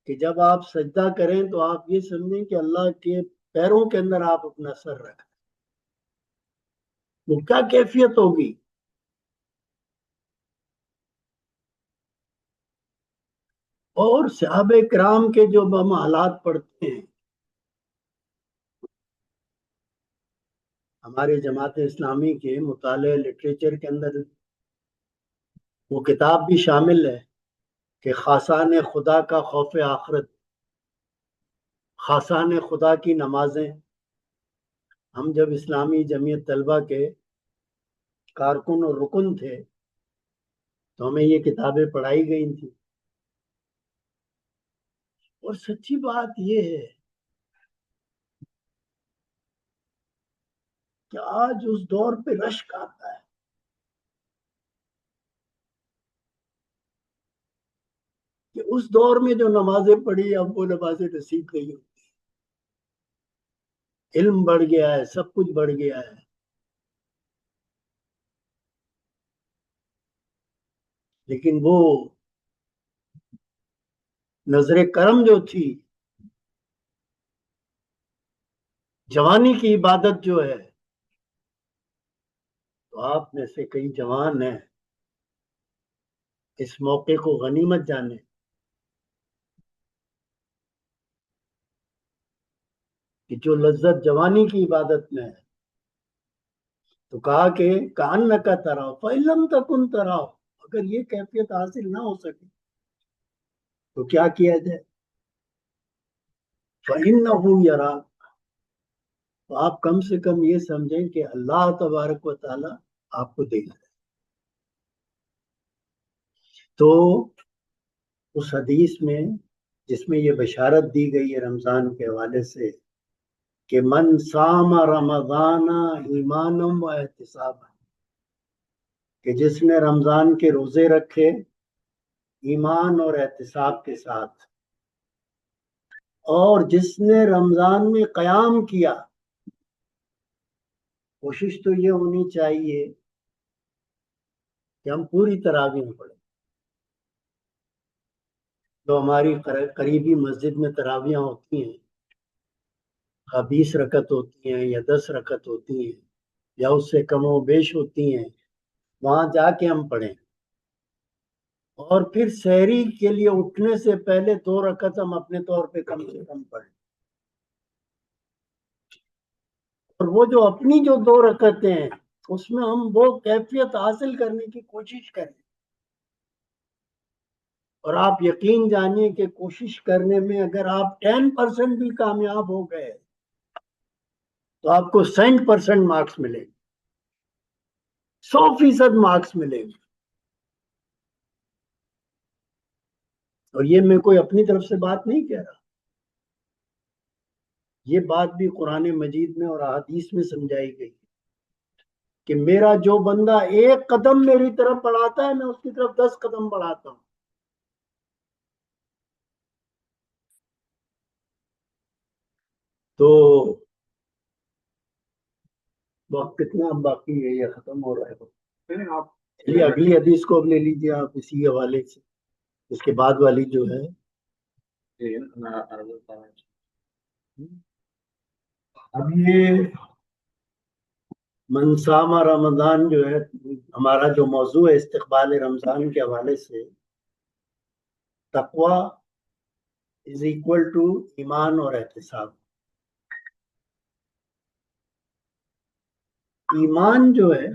کہ جب آپ سجدہ کریں تو آپ یہ سمجھیں کہ اللہ کے پیروں کے اندر آپ اپنا سر رکھیں. وہ کیا کیفیت ہوگی. اور صحابہ کرام کے جو ہم حالات پڑھتے ہیں، ہمارے جماعت اسلامی کے مطالعہ لٹریچر کے اندر وہ کتاب بھی شامل ہے کہ خاصان خدا کا خوف آخرت، خاصان خدا کی نمازیں. ہم جب اسلامی جمعیت طلبہ کے کارکن اور رکن تھے تو ہمیں یہ کتابیں پڑھائی گئی تھیں. اور سچی بات یہ ہے کہ آج اس دور پہ رشک آتا ہے کہ اس دور میں جو نمازیں پڑھی اب وہ نمازیں نصیب نہیں ہوتی. علم بڑھ گیا ہے، سب کچھ بڑھ گیا ہے، لیکن وہ نظر کرم جو تھی، جوانی کی عبادت جو ہے، تو آپ میں سے کئی جوان ہیں اس موقع کو غنیمت جانے کہ جو لذت جوانی کی عبادت میں ہے. تو کہا کہ کان کا تراؤ فعلم تکن تراؤ، اگر یہ کیفیت حاصل نہ ہو سکے تو کیا کیا جائے؟ فَإِنَّهُ يَرَاكَ، تو آپ کم سے کم یہ سمجھیں کہ اللہ تبارک و تعالی آپ کو دیکھ رہے. تو اس حدیث میں جس میں یہ بشارت دی گئی ہے رمضان کے حوالے سے کہ من صام رمضان ایمانا و احتسابا، کہ جس نے رمضان کے روزے رکھے ایمان اور احتساب کے ساتھ، اور جس نے رمضان میں قیام کیا، کوشش تو یہ ہونی چاہیے کہ ہم پوری تراویح پڑھیں. جو ہماری قریبی مسجد میں تراویحاں ہوتی ہیں، 20 رکعت ہوتی ہیں یا 10 رکعت ہوتی ہیں یا اس سے کم و بیش ہوتی ہیں، وہاں جا کے ہم پڑھیں. اور پھر سحری کے لیے اٹھنے سے پہلے 2 رکعت ہم اپنے طور پہ کم سے کم پڑھیں. اور وہ جو اپنی جو 2 رکعتیں ہیں اس میں ہم وہ کیفیت حاصل کرنے کی کوشش کریں. اور آپ یقین جانیے کہ کوشش کرنے میں اگر آپ 10% بھی کامیاب ہو گئے تو آپ کو 100% مارکس ملے گے، 100% مارکس ملے گے. اور یہ میں کوئی اپنی طرف سے بات نہیں کہہ رہا، یہ بات بھی قرآن مجید میں اور احادیث میں سمجھائی گئی کہ میرا جو بندہ 1 قدم میری طرف بڑھاتا ہے میں اس کی طرف 10 قدم بڑھاتا ہوں. تو وقت کتنا اب باقی ہے یا ختم ہو رہا ہے؟ آپ چلیے اگلی حدیث کو اب لے لیجیے آپ اسی حوالے سے، اس کے بعد والی جو ہے. اب یہ من صام رمضان جو ہے، ہمارا جو موضوع ہے استقبال رمضان کے حوالے سے، تقوی از اکول ٹو ایمان اور احتساب. ایمان جو ہے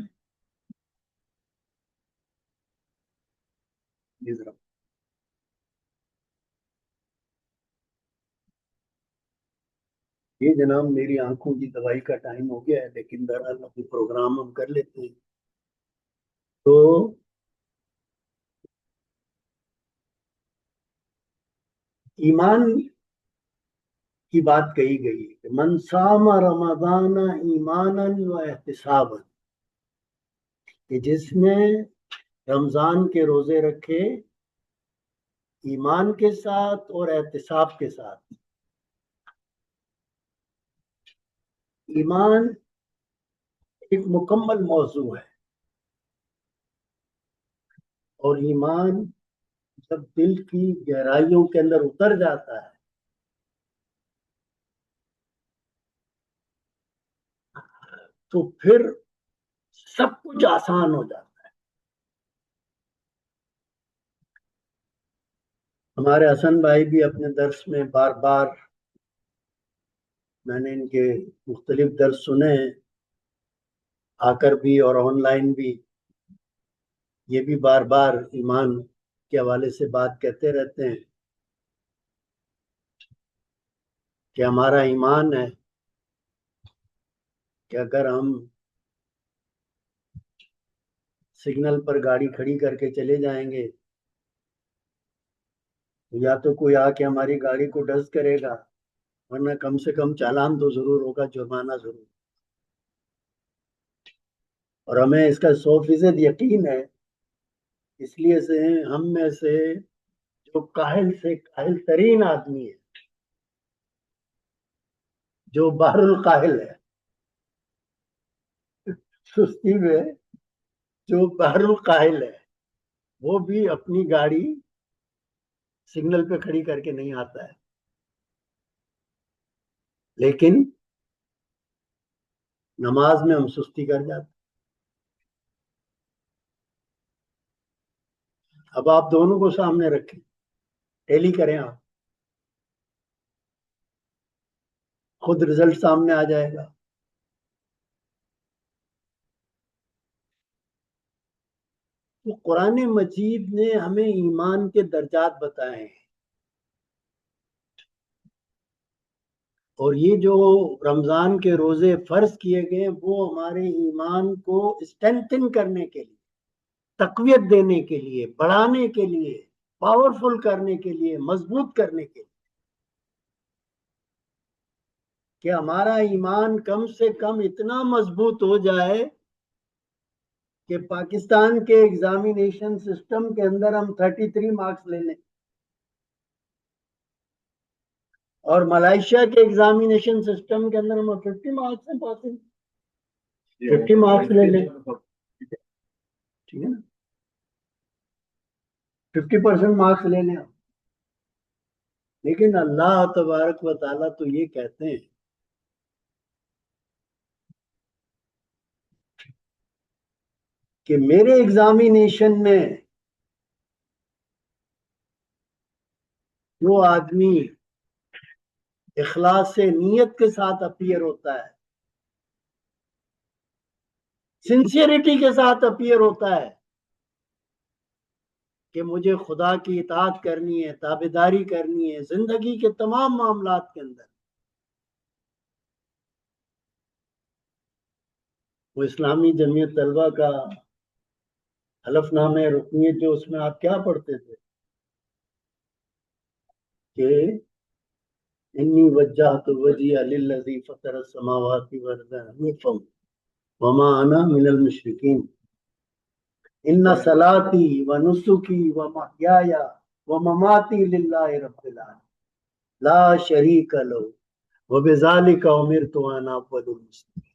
یہ جناب میری آنکھوں کی دوائی کا ٹائم ہو گیا ہے، لیکن بہرحال ابھی پروگرام ہم کر لیتے ہیں. تو ایمان کی بات کہی گئی کہ من صام رمضان ایمانا و احتسابا، کہ جس نے رمضان کے روزے رکھے ایمان کے ساتھ اور احتساب کے ساتھ. ایمان ایک مکمل موضوع ہے، اور ایمان جب دل کی گہرائیوں کے اندر اتر جاتا ہے تو پھر سب کچھ آسان ہو جاتا ہے. ہمارے حسن بھائی بھی اپنے درس میں بار بار، میں نے ان کے مختلف درس سنے ہیں آ کر بھی اور آن لائن بھی، یہ بھی بار بار ایمان کے حوالے سے بات کہتے رہتے ہیں کہ ہمارا ایمان ہے کہ اگر ہم سگنل پر گاڑی کھڑی کر کے چلے جائیں گے، یا تو کوئی آ کے ہماری گاڑی کو ڈسٹ کرے گا، ورنہ کم سے کم چالان تو ضرور ہوگا، جرمانہ ضرور۔ اور ہمیں اس کا 100% یقین ہے، اس لیے سے ہم میں سے جو کاہل سے کاہل ترین آدمی ہے، جو بحر الکاہل ہے، سستی میں جو بحر الکاہل ہے، وہ بھی اپنی گاڑی سگنل پہ کھڑی کر کے نہیں آتا ہے، لیکن نماز میں ہم سستی کر جاتے۔ اب آپ دونوں کو سامنے رکھیں، ٹیلی کریں، آپ خود رزلٹ سامنے آ جائے گا۔ تو قرآن مجید نے ہمیں ایمان کے درجات بتائے ہیں، اور یہ جو رمضان کے روزے فرض کیے گئے وہ ہمارے ایمان کو اسٹرینتھن کرنے کے لیے، تقویت دینے کے لیے، بڑھانے کے لیے، پاورفل کرنے کے لیے، مضبوط کرنے کے لیے، کہ ہمارا ایمان کم سے کم اتنا مضبوط ہو جائے کہ پاکستان کے ایگزامینیشن سسٹم کے اندر ہم 33 مارکس لے لیں، اور ملائیشیا کے ایگزامینیشن سسٹم کے اندر ہم 50 مارکس سے پاسنگ، 50 مارکس لے لیں، ٹھیک ہے نا، 50% مارکس لے لیں۔ لیکن اللہ تبارک و تعالیٰ تو یہ کہتے ہیں کہ میرے ایگزامینیشن میں جو آدمی اخلاص سے نیت کے ساتھ اپیئر ہوتا ہے، سنسیئرٹی کے ساتھ اپیئر ہوتا ہے کہ مجھے خدا کی اطاعت کرنی ہے، تابعداری کرنی ہے زندگی کے تمام معاملات کے اندر، وہ اسلامی جمعیت طلبہ کا حلف نامہ رکنیت جو اس میں آپ کیا پڑھتے تھے کہ انی وجہت وجہی للذی فطر السماوات والارض حنیفا وما انا من المشرکین ان صلاتی و نسکی و محیای و مماتی للہ رب العالمین لا شریک لہ وبذالک امرت وانا اول المسلمین،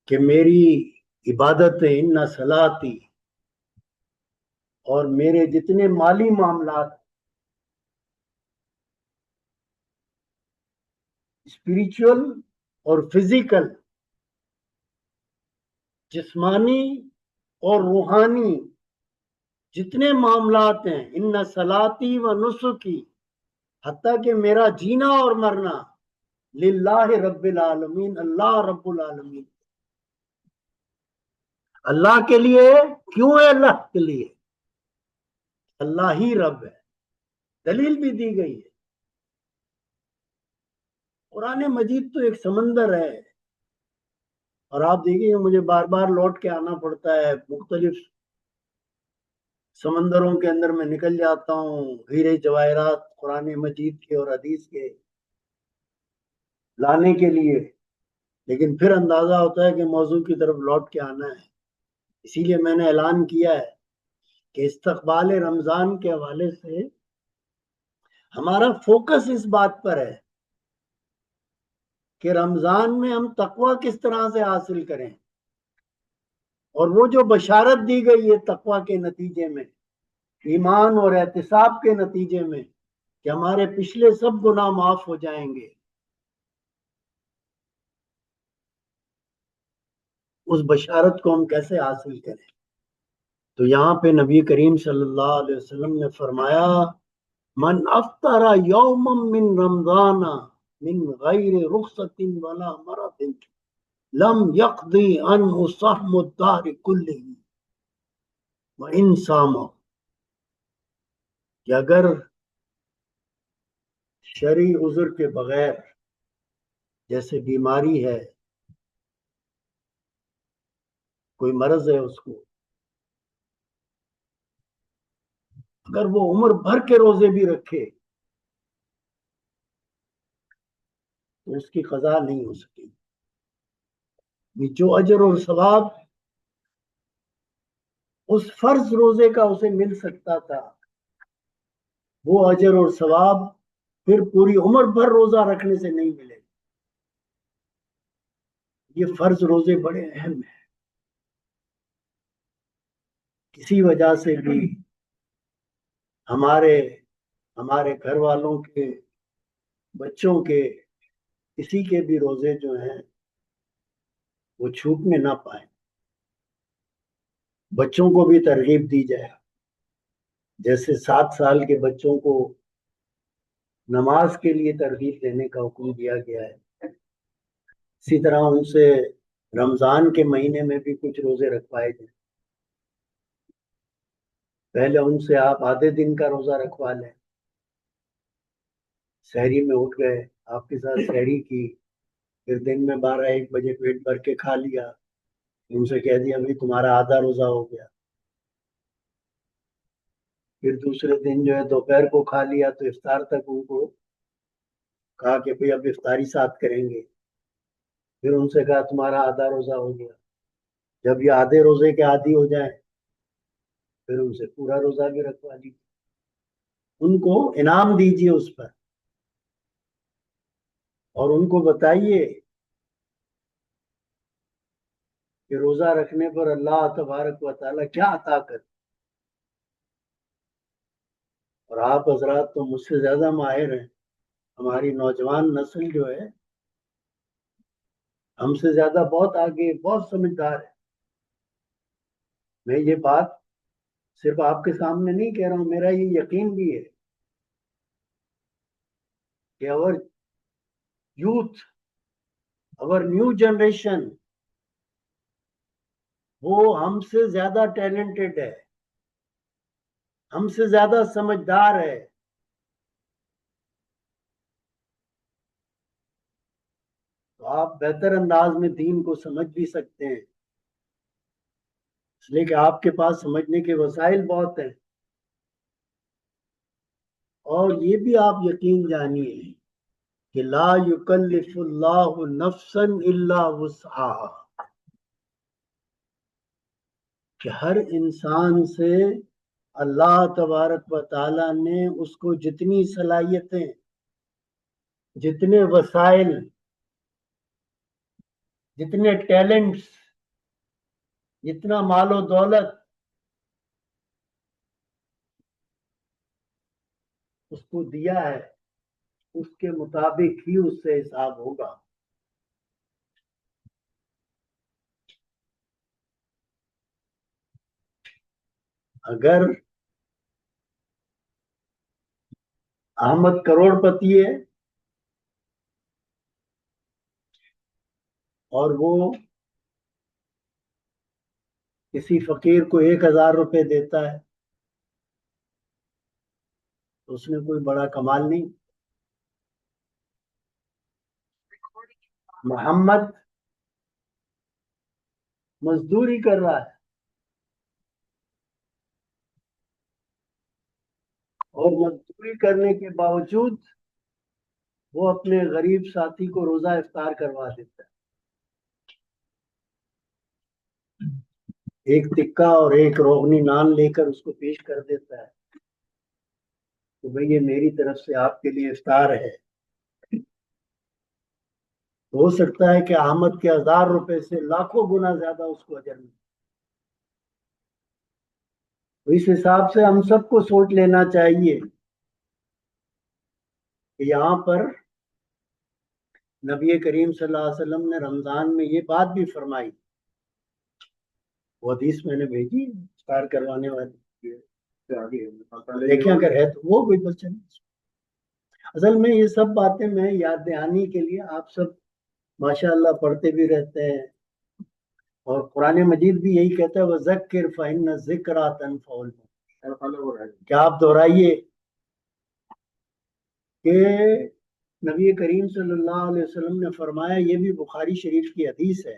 کہ میری عبادتیں، ان صلاتی، اور میرے جتنے مالی معاملات، اسپریچول اور فزیکل، جسمانی اور روحانی جتنے معاملات ہیں، ان صلاتی و نسکی، حتیٰ کہ میرا جینا اور مرنا للہ رب العالمین، اللہ رب العالمین، اللہ کے لیے ہے۔ کیوں ہے اللہ کے لیے؟ اللہ ہی رب ہے، دلیل بھی دی گئی ہے۔ قرآن مجید تو ایک سمندر ہے، اور آپ دیکھیے مجھے بار بار لوٹ کے آنا پڑتا ہے، مختلف سمندروں کے اندر میں نکل جاتا ہوں، ہیرے جواہرات قرآن مجید کے اور حدیث کے لانے کے لیے، لیکن پھر اندازہ ہوتا ہے کہ موضوع کی طرف لوٹ کے آنا ہے۔ اسی لیے میں نے اعلان کیا ہے کہ استقبال رمضان کے حوالے سے ہمارا فوکس اس بات پر ہے کہ رمضان میں ہم تقوی کس طرح سے حاصل کریں، اور وہ جو بشارت دی گئی ہے تقوی کے نتیجے میں، ایمان اور احتساب کے نتیجے میں، کہ ہمارے پچھلے سب گناہ معاف ہو جائیں گے، اس بشارت کو ہم کیسے حاصل کریں؟ تو یہاں پہ نبی کریم صلی اللہ علیہ وسلم نے فرمایا من افطر یوما من رمضان من غیر رخصت ولا مرض لم یقضی عنہ صحم الدہر کلہ وان صام، کہ اگر شرعی عذر کے بغیر، جیسے بیماری ہے کوئی مرض ہے اس کو، اگر وہ عمر بھر کے روزے بھی رکھے تو اس کی قضا نہیں ہو سکے گی۔ جو اجر اور ثواب اس فرض روزے کا اسے مل سکتا تھا، وہ اجر اور ثواب پھر پوری عمر بھر روزہ رکھنے سے نہیں ملے۔ یہ فرض روزے بڑے اہم ہیں، کسی وجہ سے بھی ہمارے گھر والوں کے، بچوں کے، کسی کے بھی روزے جو ہیں وہ چھوٹنے نہ پائیں۔ بچوں کو بھی ترغیب دی جائے، جیسے 7 سال کے بچوں کو نماز کے لیے ترغیب دینے کا حکم دیا گیا ہے، اسی طرح ان سے رمضان کے مہینے میں بھی کچھ روزے رکھوائے جائیں۔ پہلے ان سے آپ آدھے دن کا روزہ رکھوا لیں، سحری میں اٹھ گئے، آپ کے ساتھ سحری کی، پھر دن میں 12-1 بجے پیٹ بھر کے کھا لیا، ان سے کہہ دیا ابھی تمہارا آدھا روزہ ہو گیا، پھر دوسرے دن جو ہے دوپہر کو کھا لیا تو افطار تک ان کو کہا کہ بھئی اب افطاری ساتھ کریں گے، پھر ان سے کہا تمہارا آدھا روزہ ہو گیا۔ جب یہ آدھے روزے کے عادی ہو جائیں پھر ان سے پورا روزہ بھی رکھوا لیجیے، ان کو انعام دیجیے اس پر، اور ان کو بتائیے کہ روزہ رکھنے پر اللہ تبارک و تعالیٰ کیا عطا کر۔ اور آپ حضرات تو مجھ سے زیادہ ماہر ہیں، ہماری نوجوان نسل جو ہے ہم سے زیادہ بہت آگے، بہت سمجھدار ہے۔ میں یہ بات صرف آپ کے سامنے نہیں کہہ رہا ہوں، میرا یہ یقین بھی ہے کہ اور یوتھ، اور نیو جنریشن وہ ہم سے زیادہ ٹیلنٹڈ ہے، ہم سے زیادہ سمجھدار ہے۔ تو آپ بہتر انداز میں دین کو سمجھ بھی سکتے ہیں، اس لیے کہ آپ کے پاس سمجھنے کے وسائل بہت ہیں۔ اور یہ بھی آپ یقین جانیے کہ لا یکلف اللہ نفسا الا وسعها، کہ ہر انسان سے اللہ تبارک و تعالیٰ نے اس کو جتنی صلاحیتیں، جتنے وسائل، جتنے ٹیلنٹس، جتنا مال و دولت اس کو دیا ہے، اس کے مطابق ہی اس سے حساب ہوگا۔ اگر احمد کروڑ پتی ہے اور وہ کسی فقیر کو 1,000 روپے دیتا ہے تو اس نے کوئی بڑا کمال نہیں۔ محمد مزدوری کر رہا ہے اور مزدوری کرنے کے باوجود وہ اپنے غریب ساتھی کو روزہ افطار کروا دیتا ہے، ایک ٹکا اور ایک روغنی نان لے کر اس کو پیش کر دیتا ہے کہ بھئی یہ میری طرف سے آپ کے لیے افطار ہے۔ ہو سکتا ہے کہ احمد کے 1,000 روپے سے لاکھوں گنا زیادہ اس کو اجر ملے۔ تو اس حساب سے ہم سب کو سوچ لینا چاہیے کہ یہاں پر نبی کریم صلی اللہ علیہ وسلم نے رمضان میں یہ بات بھی فرمائی، وہ حدیث میں نے بھیجی افطار کروانے والی، دیکھیں اگر ہے تو وہ کوئی بچہ نہیں۔ اصل میں یہ سب باتیں میں یاد دہانی کے لیے، آپ سب ماشاءاللہ پڑھتے بھی رہتے ہیں، اور قرآن مجید بھی یہی کہتا ہے وَذَكِّرْ فَإِنَّ الذِّكْرَىٰ تَنفَعُ الْمُؤْمِنِينَ، کہ آپ دہرائیے کہ نبی کریم صلی اللہ علیہ وسلم نے فرمایا، یہ بھی بخاری شریف کی حدیث ہے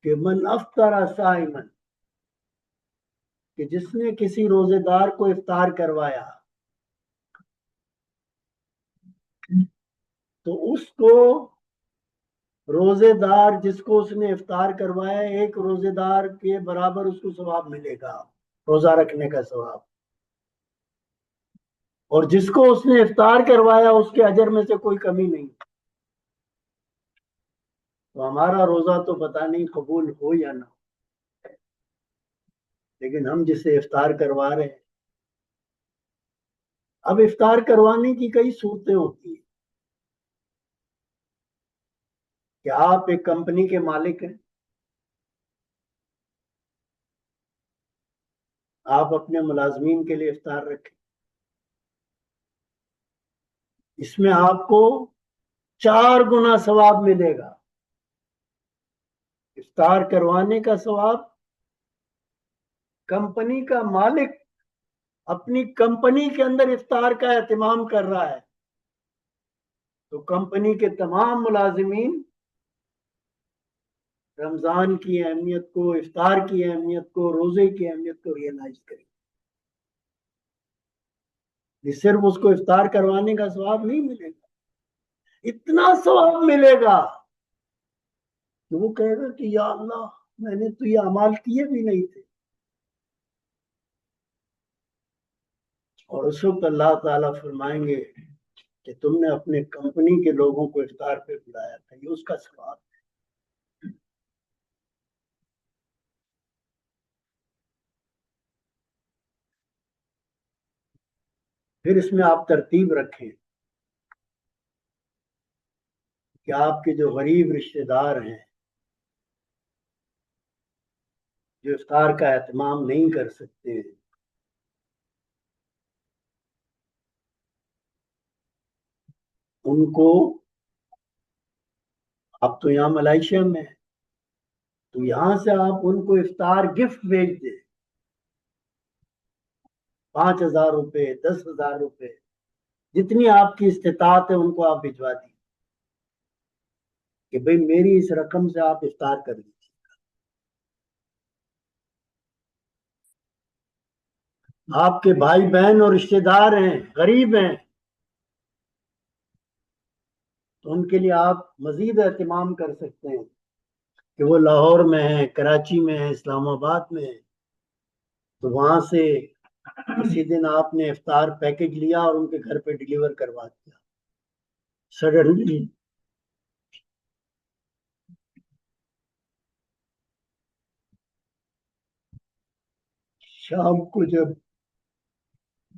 کہ من افطر صائمن، کہ جس نے کسی روزے دار کو افطار کروایا تو اس کو روزے دار جس کو اس نے افطار کروایا ایک روزے دار کے برابر اس کو ثواب ملے گا، روزہ رکھنے کا ثواب، اور جس کو اس نے افطار کروایا اس کے اجر میں سے کوئی کمی نہیں۔ تو ہمارا روزہ تو پتہ نہیں قبول ہو یا نہ، لیکن ہم جسے افطار کروا رہے ہیں، اب افطار کروانے کی کئی صورتیں ہوتی ہیں کہ آپ ایک کمپنی کے مالک ہیں، آپ اپنے ملازمین کے لیے افطار رکھیں، اس میں آپ کو 4 گنا ثواب ملے گا، افطار کروانے کا ثواب، کمپنی کا مالک اپنی کمپنی کے اندر افطار کا اہتمام کر رہا ہے تو کمپنی کے تمام ملازمین رمضان کی اہمیت کو، افطار کی اہمیت کو، روزے کی اہمیت کو ریئلائز کریں۔ یہ صرف اس کو افطار کروانے کا ثواب نہیں ملے گا، اتنا ثواب ملے گا کہ وہ کہے گا کہ یا اللہ میں نے تو یہ اعمال کیے بھی نہیں تھے، اور اس وقت اللہ تعالیٰ فرمائیں گے کہ تم نے اپنے کمپنی کے لوگوں کو افطار پہ بلایا تھا، یہ اس کا ثواب۔ پھر اس میں آپ ترتیب رکھیں کہ آپ کے جو غریب رشتہ دار ہیں جو افطار کا اہتمام نہیں کر سکتے، ان کو، اب تو یہاں ملائیشیا میں ہے تو یہاں سے آپ ان کو افطار گفٹ بھیج دیں، 5,000 روپے، 10,000 روپے، جتنی آپ کی استطاعت ہے ان کو آپ بھجوا دیں کہ بھئی میری اس رقم سے آپ افطار کر لیجیے۔ آپ کے بھائی بہن اور رشتہ دار ہیں، غریب ہیں، تو ان کے لیے آپ مزید اہتمام کر سکتے ہیں کہ وہ لاہور میں ہیں، کراچی میں ہیں، اسلام آباد میں ہیں، تو وہاں سے کسی دن آپ نے افطار پیکج لیا اور ان کے گھر پہ ڈیلیور کروا دیا سڈنلی۔ شام کو جب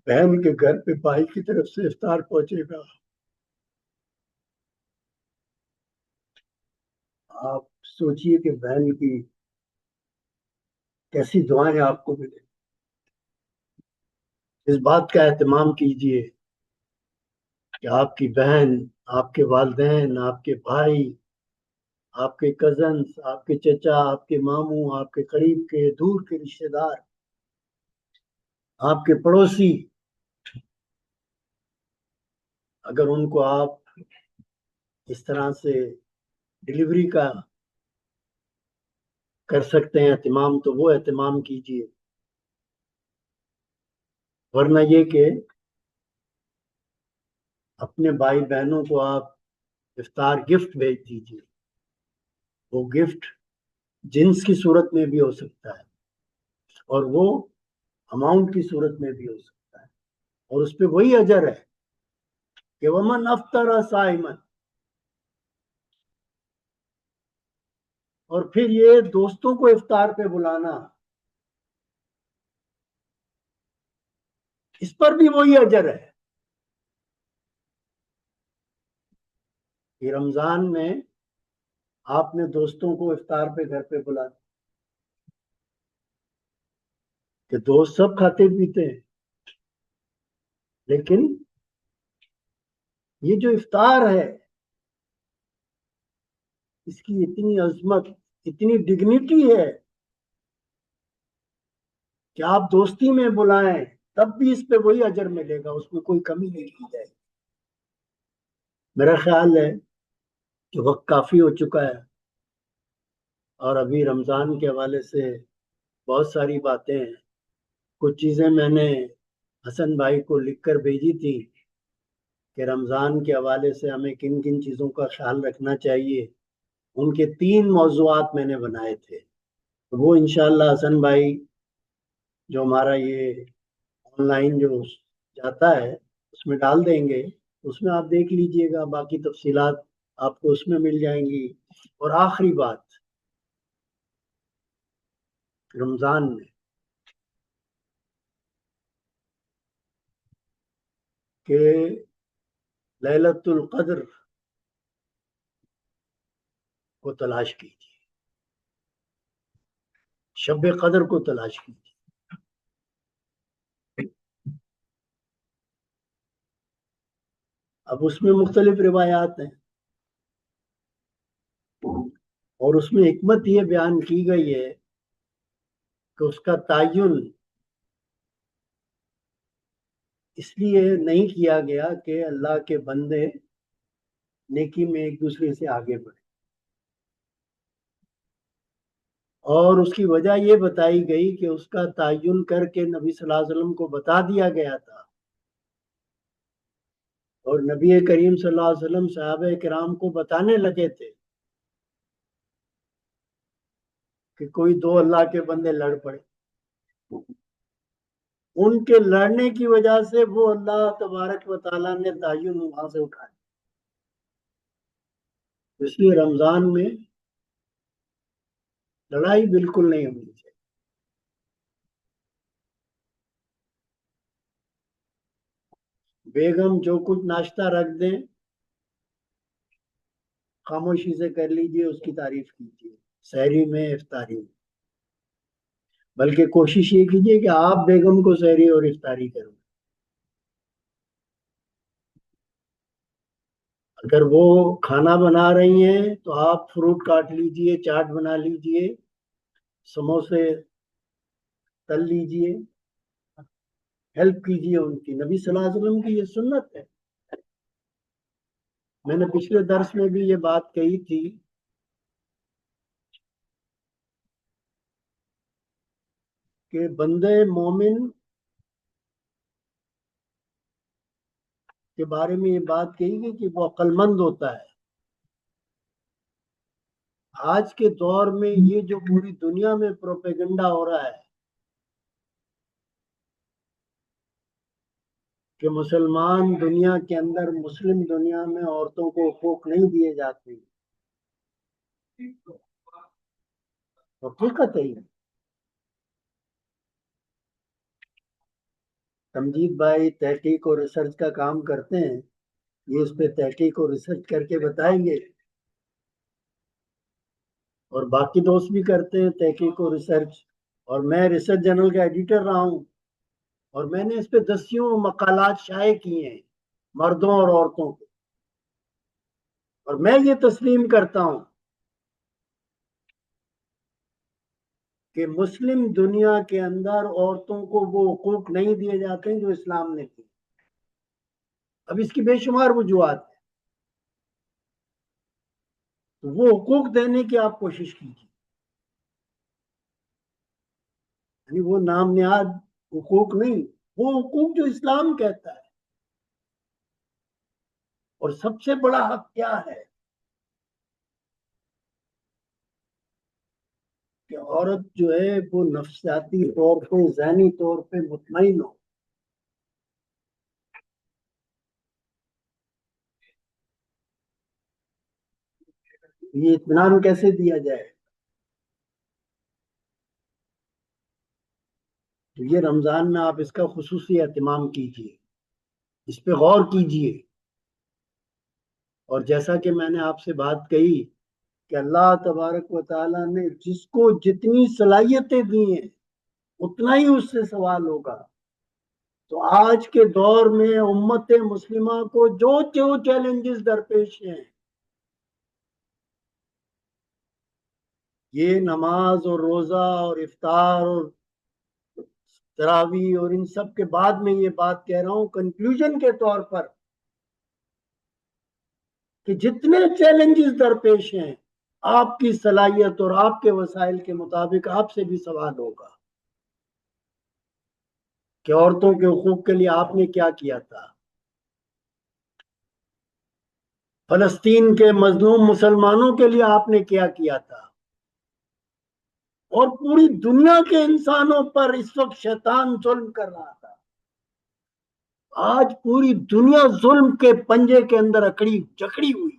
بہن کے گھر پہ بھائی کی طرف سے افطار پہنچے گا، آپ سوچئے کہ بہن کی کیسی دعائیں آپ کو ملے۔ اس بات کا اہتمام کیجئے کہ آپ کی بہن، آپ کے والدین، آپ کے بھائی، آپ کے کزنز، آپ کے چچا، آپ کے ماموں، آپ کے قریب کے، دور کے رشتہ دار، آپ کے پڑوسی، اگر ان کو آپ اس طرح سے ڈلیوری کا کر سکتے ہیں اہتمام تو وہ اہتمام کیجئے، ورنہ یہ کہ اپنے بھائی بہنوں کو آپ افطار گفٹ بھیج دیجئے، وہ گفٹ جنس کی صورت میں بھی ہو سکتا ہے اور وہ اماؤنٹ کی صورت میں بھی ہو سکتا ہے، اور اس پہ وہی اجر ہے کہ ومن افطر صائمن۔ اور پھر یہ دوستوں کو افطار پہ بلانا، اس پر بھی وہی اجر ہے کہ رمضان میں آپ نے دوستوں کو افطار پہ گھر پہ بلا، کہ دوست سب کھاتے پیتے ہیں لیکن یہ جو افطار ہے اس کی اتنی عظمت، اتنی ڈگنیٹی ہے کہ آپ دوستی میں بلائیں تب بھی اس پہ وہی اجر ملے گا، اس میں کوئی کمی نہیں کی جائے گی۔ میرا خیال ہے کہ وقت کافی ہو چکا ہے، اور ابھی رمضان کے حوالے سے بہت ساری باتیں ہیں. کچھ چیزیں میں نے حسن بھائی کو لکھ کر بھیجی تھی کہ رمضان کے حوالے سے ہمیں کن کن چیزوں کا خیال رکھنا چاہیے. ان کے 3 موضوعات میں نے بنائے تھے. وہ انشاءاللہ حسن بھائی جو ہمارا یہ آن لائن جو جاتا ہے اس میں ڈال دیں گے. اس میں آپ دیکھ لیجئے گا، باقی تفصیلات آپ کو اس میں مل جائیں گی. اور آخری بات، رمضان میں کہ لیلۃ القدر کو تلاش کیجیے، شب قدر کو تلاش کیجیے. اب اس میں مختلف روایات ہیں اور اس میں حکمت یہ بیان کی گئی ہے کہ اس کا تعین اس لیے نہیں کیا گیا کہ اللہ کے بندے نیکی میں ایک دوسرے سے آگے بڑھے، اور اس کی وجہ یہ بتائی گئی کہ اس کا تعین کر کے نبی صلی اللہ علیہ وسلم کو بتا دیا گیا تھا، اور نبی کریم صلی اللہ علیہ وسلم صحابہ کرام کو بتانے لگے تھے کہ کوئی 2 اللہ کے بندے لڑ پڑے. ان کے لڑنے کی وجہ سے وہ اللہ تبارک و تعالیٰ نے تعین وہاں سے اٹھایا. اس لیے رمضان میں لڑائی بالکل نہیں ہونی چاہیے. بیگم جو کچھ ناشتہ رکھ دیں خاموشی سے کر لیجئے، اس کی تعریف کیجیے سحری میں، افطاری میں. بلکہ کوشش یہ کیجیے کہ آپ بیگم کو سحری اور افطاری کریں. اگر وہ کھانا بنا رہی ہیں تو آپ فروٹ کاٹ لیجئے، چاٹ بنا لیجئے، سموسے تل لیجئے، ہیلپ کیجیے ان کی. نبی صلی اللہ علیہ وسلم کی یہ سنت ہے. میں نے پچھلے درس میں بھی یہ بات کہی تھی کہ بندے مومن کے بارے میں یہ بات کہی گئی کہ وہ عقل مند ہوتا ہے. آج کے دور میں یہ جو پوری دنیا میں پروپیگنڈا ہو رہا ہے کہ مسلمان دنیا کے اندر، مسلم دنیا میں عورتوں کو حقوق نہیں دیے جاتے، حقیقت ہے یہ. تمجید بھائی تحقیق اور ریسرچ کا کام کرتے ہیں، یہ اس پہ تحقیق اور ریسرچ کر کے بتائیں گے. اور باقی دوست بھی کرتے ہیں تحقیق اور ریسرچ، اور میں ریسرچ جرنل کا ایڈیٹر رہا ہوں، اور میں نے اس پہ 10 مقالات شائع کیے ہیں مردوں اور عورتوں کو. اور میں یہ تسلیم کرتا ہوں کہ مسلم دنیا کے اندر عورتوں کو وہ حقوق نہیں دیے جاتے ہیں جو اسلام نے دیے. اب اس کی بے شمار وجوہات ہیں، تو وہ حقوق دینے کی آپ کوشش کیجیے. یعنی وہ نام نہاد حقوق نہیں، وہ حقوق جو اسلام کہتا ہے. اور سب سے بڑا حق کیا ہے کہ عورت جو ہے وہ نفسیاتی طور پہ، ذہنی طور پہ مطمئن ہو. یہ اطمینان کیسے دیا جائے؟ تو یہ رمضان میں آپ اس کا خصوصی اہتمام کیجیے، اس پہ غور کیجیے. اور جیسا کہ میں نے آپ سے بات کہی کہ اللہ تبارک و تعالیٰ نے جس کو جتنی صلاحیتیں دی ہیں اتنا ہی اس سے سوال ہوگا. تو آج کے دور میں امت مسلمہ کو جو جو چیلنجز درپیش ہیں، یہ نماز اور روزہ اور افطار اور تراویح اور ان سب کے بعد میں یہ بات کہہ رہا ہوں کنکلوژن کے طور پر کہ جتنے چیلنجز درپیش ہیں آپ کی صلاحیت اور آپ کے وسائل کے مطابق آپ سے بھی سوال ہوگا کہ عورتوں کے حقوق کے لیے آپ نے کیا کیا تھا، فلسطین کے مظلوم مسلمانوں کے لیے آپ نے کیا کیا تھا، اور پوری دنیا کے انسانوں پر اس وقت شیطان ظلم کر رہا تھا۔ آج پوری دنیا ظلم کے پنجے کے اندر اکڑی جکڑی ہوئی،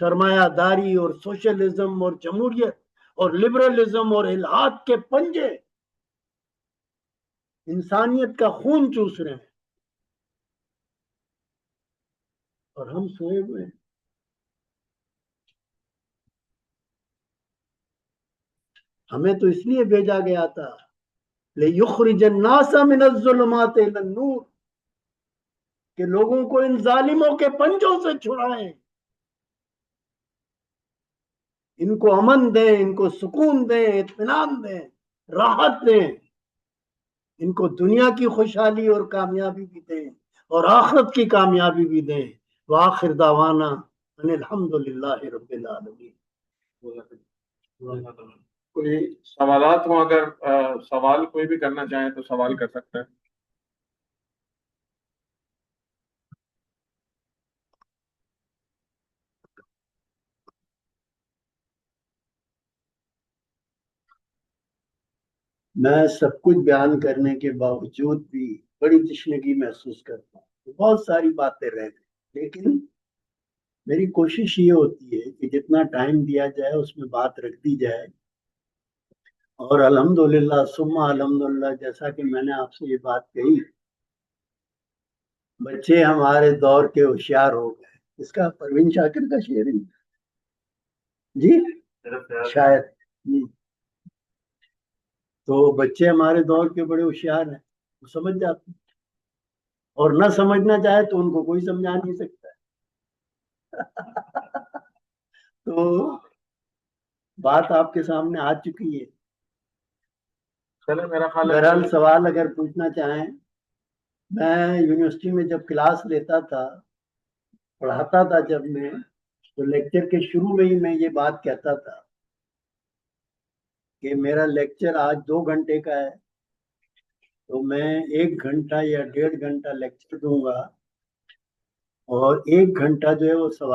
سرمایہ داری اور سوشلزم اور جمہوریت اور لبرلزم اور الحاد کے پنجے انسانیت کا خون چوس رہے ہیں، اور ہم سوئے ہوئے ہیں۔ ہمیں تو اس لیے بھیجا گیا تھا لِيُخْرِجَ النَّاسَ مِنَ الظُّلُمَاتِ إِلَى النُّورِ، کہ لوگوں کو ان ظالموں کے پنجوں سے چھڑائیں، ان کو امن دیں، ان کو سکون دیں، اطمینان دیں، راحت دیں، ان کو دنیا کی خوشحالی اور کامیابی بھی دیں اور آخرت کی کامیابی بھی دیں۔ وآخر دعوانا ان الحمد للہ رب العالمین۔ کوئی سوالات ہوں، اگر سوال کوئی بھی کرنا چاہیں تو سوال کر سکتے ہیں۔ میں سب کچھ بیان کرنے کے باوجود بھی بڑی تشنگی محسوس کرتا ہوں، بہت ساری باتیں رہ گئی، لیکن میری کوشش یہ ہوتی ہے کہ جتنا ٹائم دیا جائے اس میں بات رکھ دی جائے، اور الحمدللہ ثم الحمدللہ جیسا کہ میں نے آپ سے یہ بات کہی، بچے ہمارے دور کے ہوشیار ہو گئے۔ اس کا پروین شاکر کا شعر ہے جی، شاید جی۔ تو بچے ہمارے دور کے بڑے ہوشیار ہیں، وہ سمجھ جاتے ہیں، اور نہ سمجھنا چاہے تو ان کو کوئی سمجھا نہیں سکتا تو بات آپ کے سامنے آ چکی ہے۔ چلے میرا خیال ہے بہرحال سوال اگر پوچھنا چاہیں، میں یونیورسٹی میں جب کلاس لیتا تھا، پڑھاتا تھا جب میں، تو لیکچر کے شروع میں ہی میں یہ بات کہتا تھا کہ میرا لیکچر آج 2 گھنٹے کا ہے، تو میں 1 گھنٹہ یا 1.5 گھنٹہ لیکچر دوں گا، اور 1 گھنٹہ جو ہے وہ سوال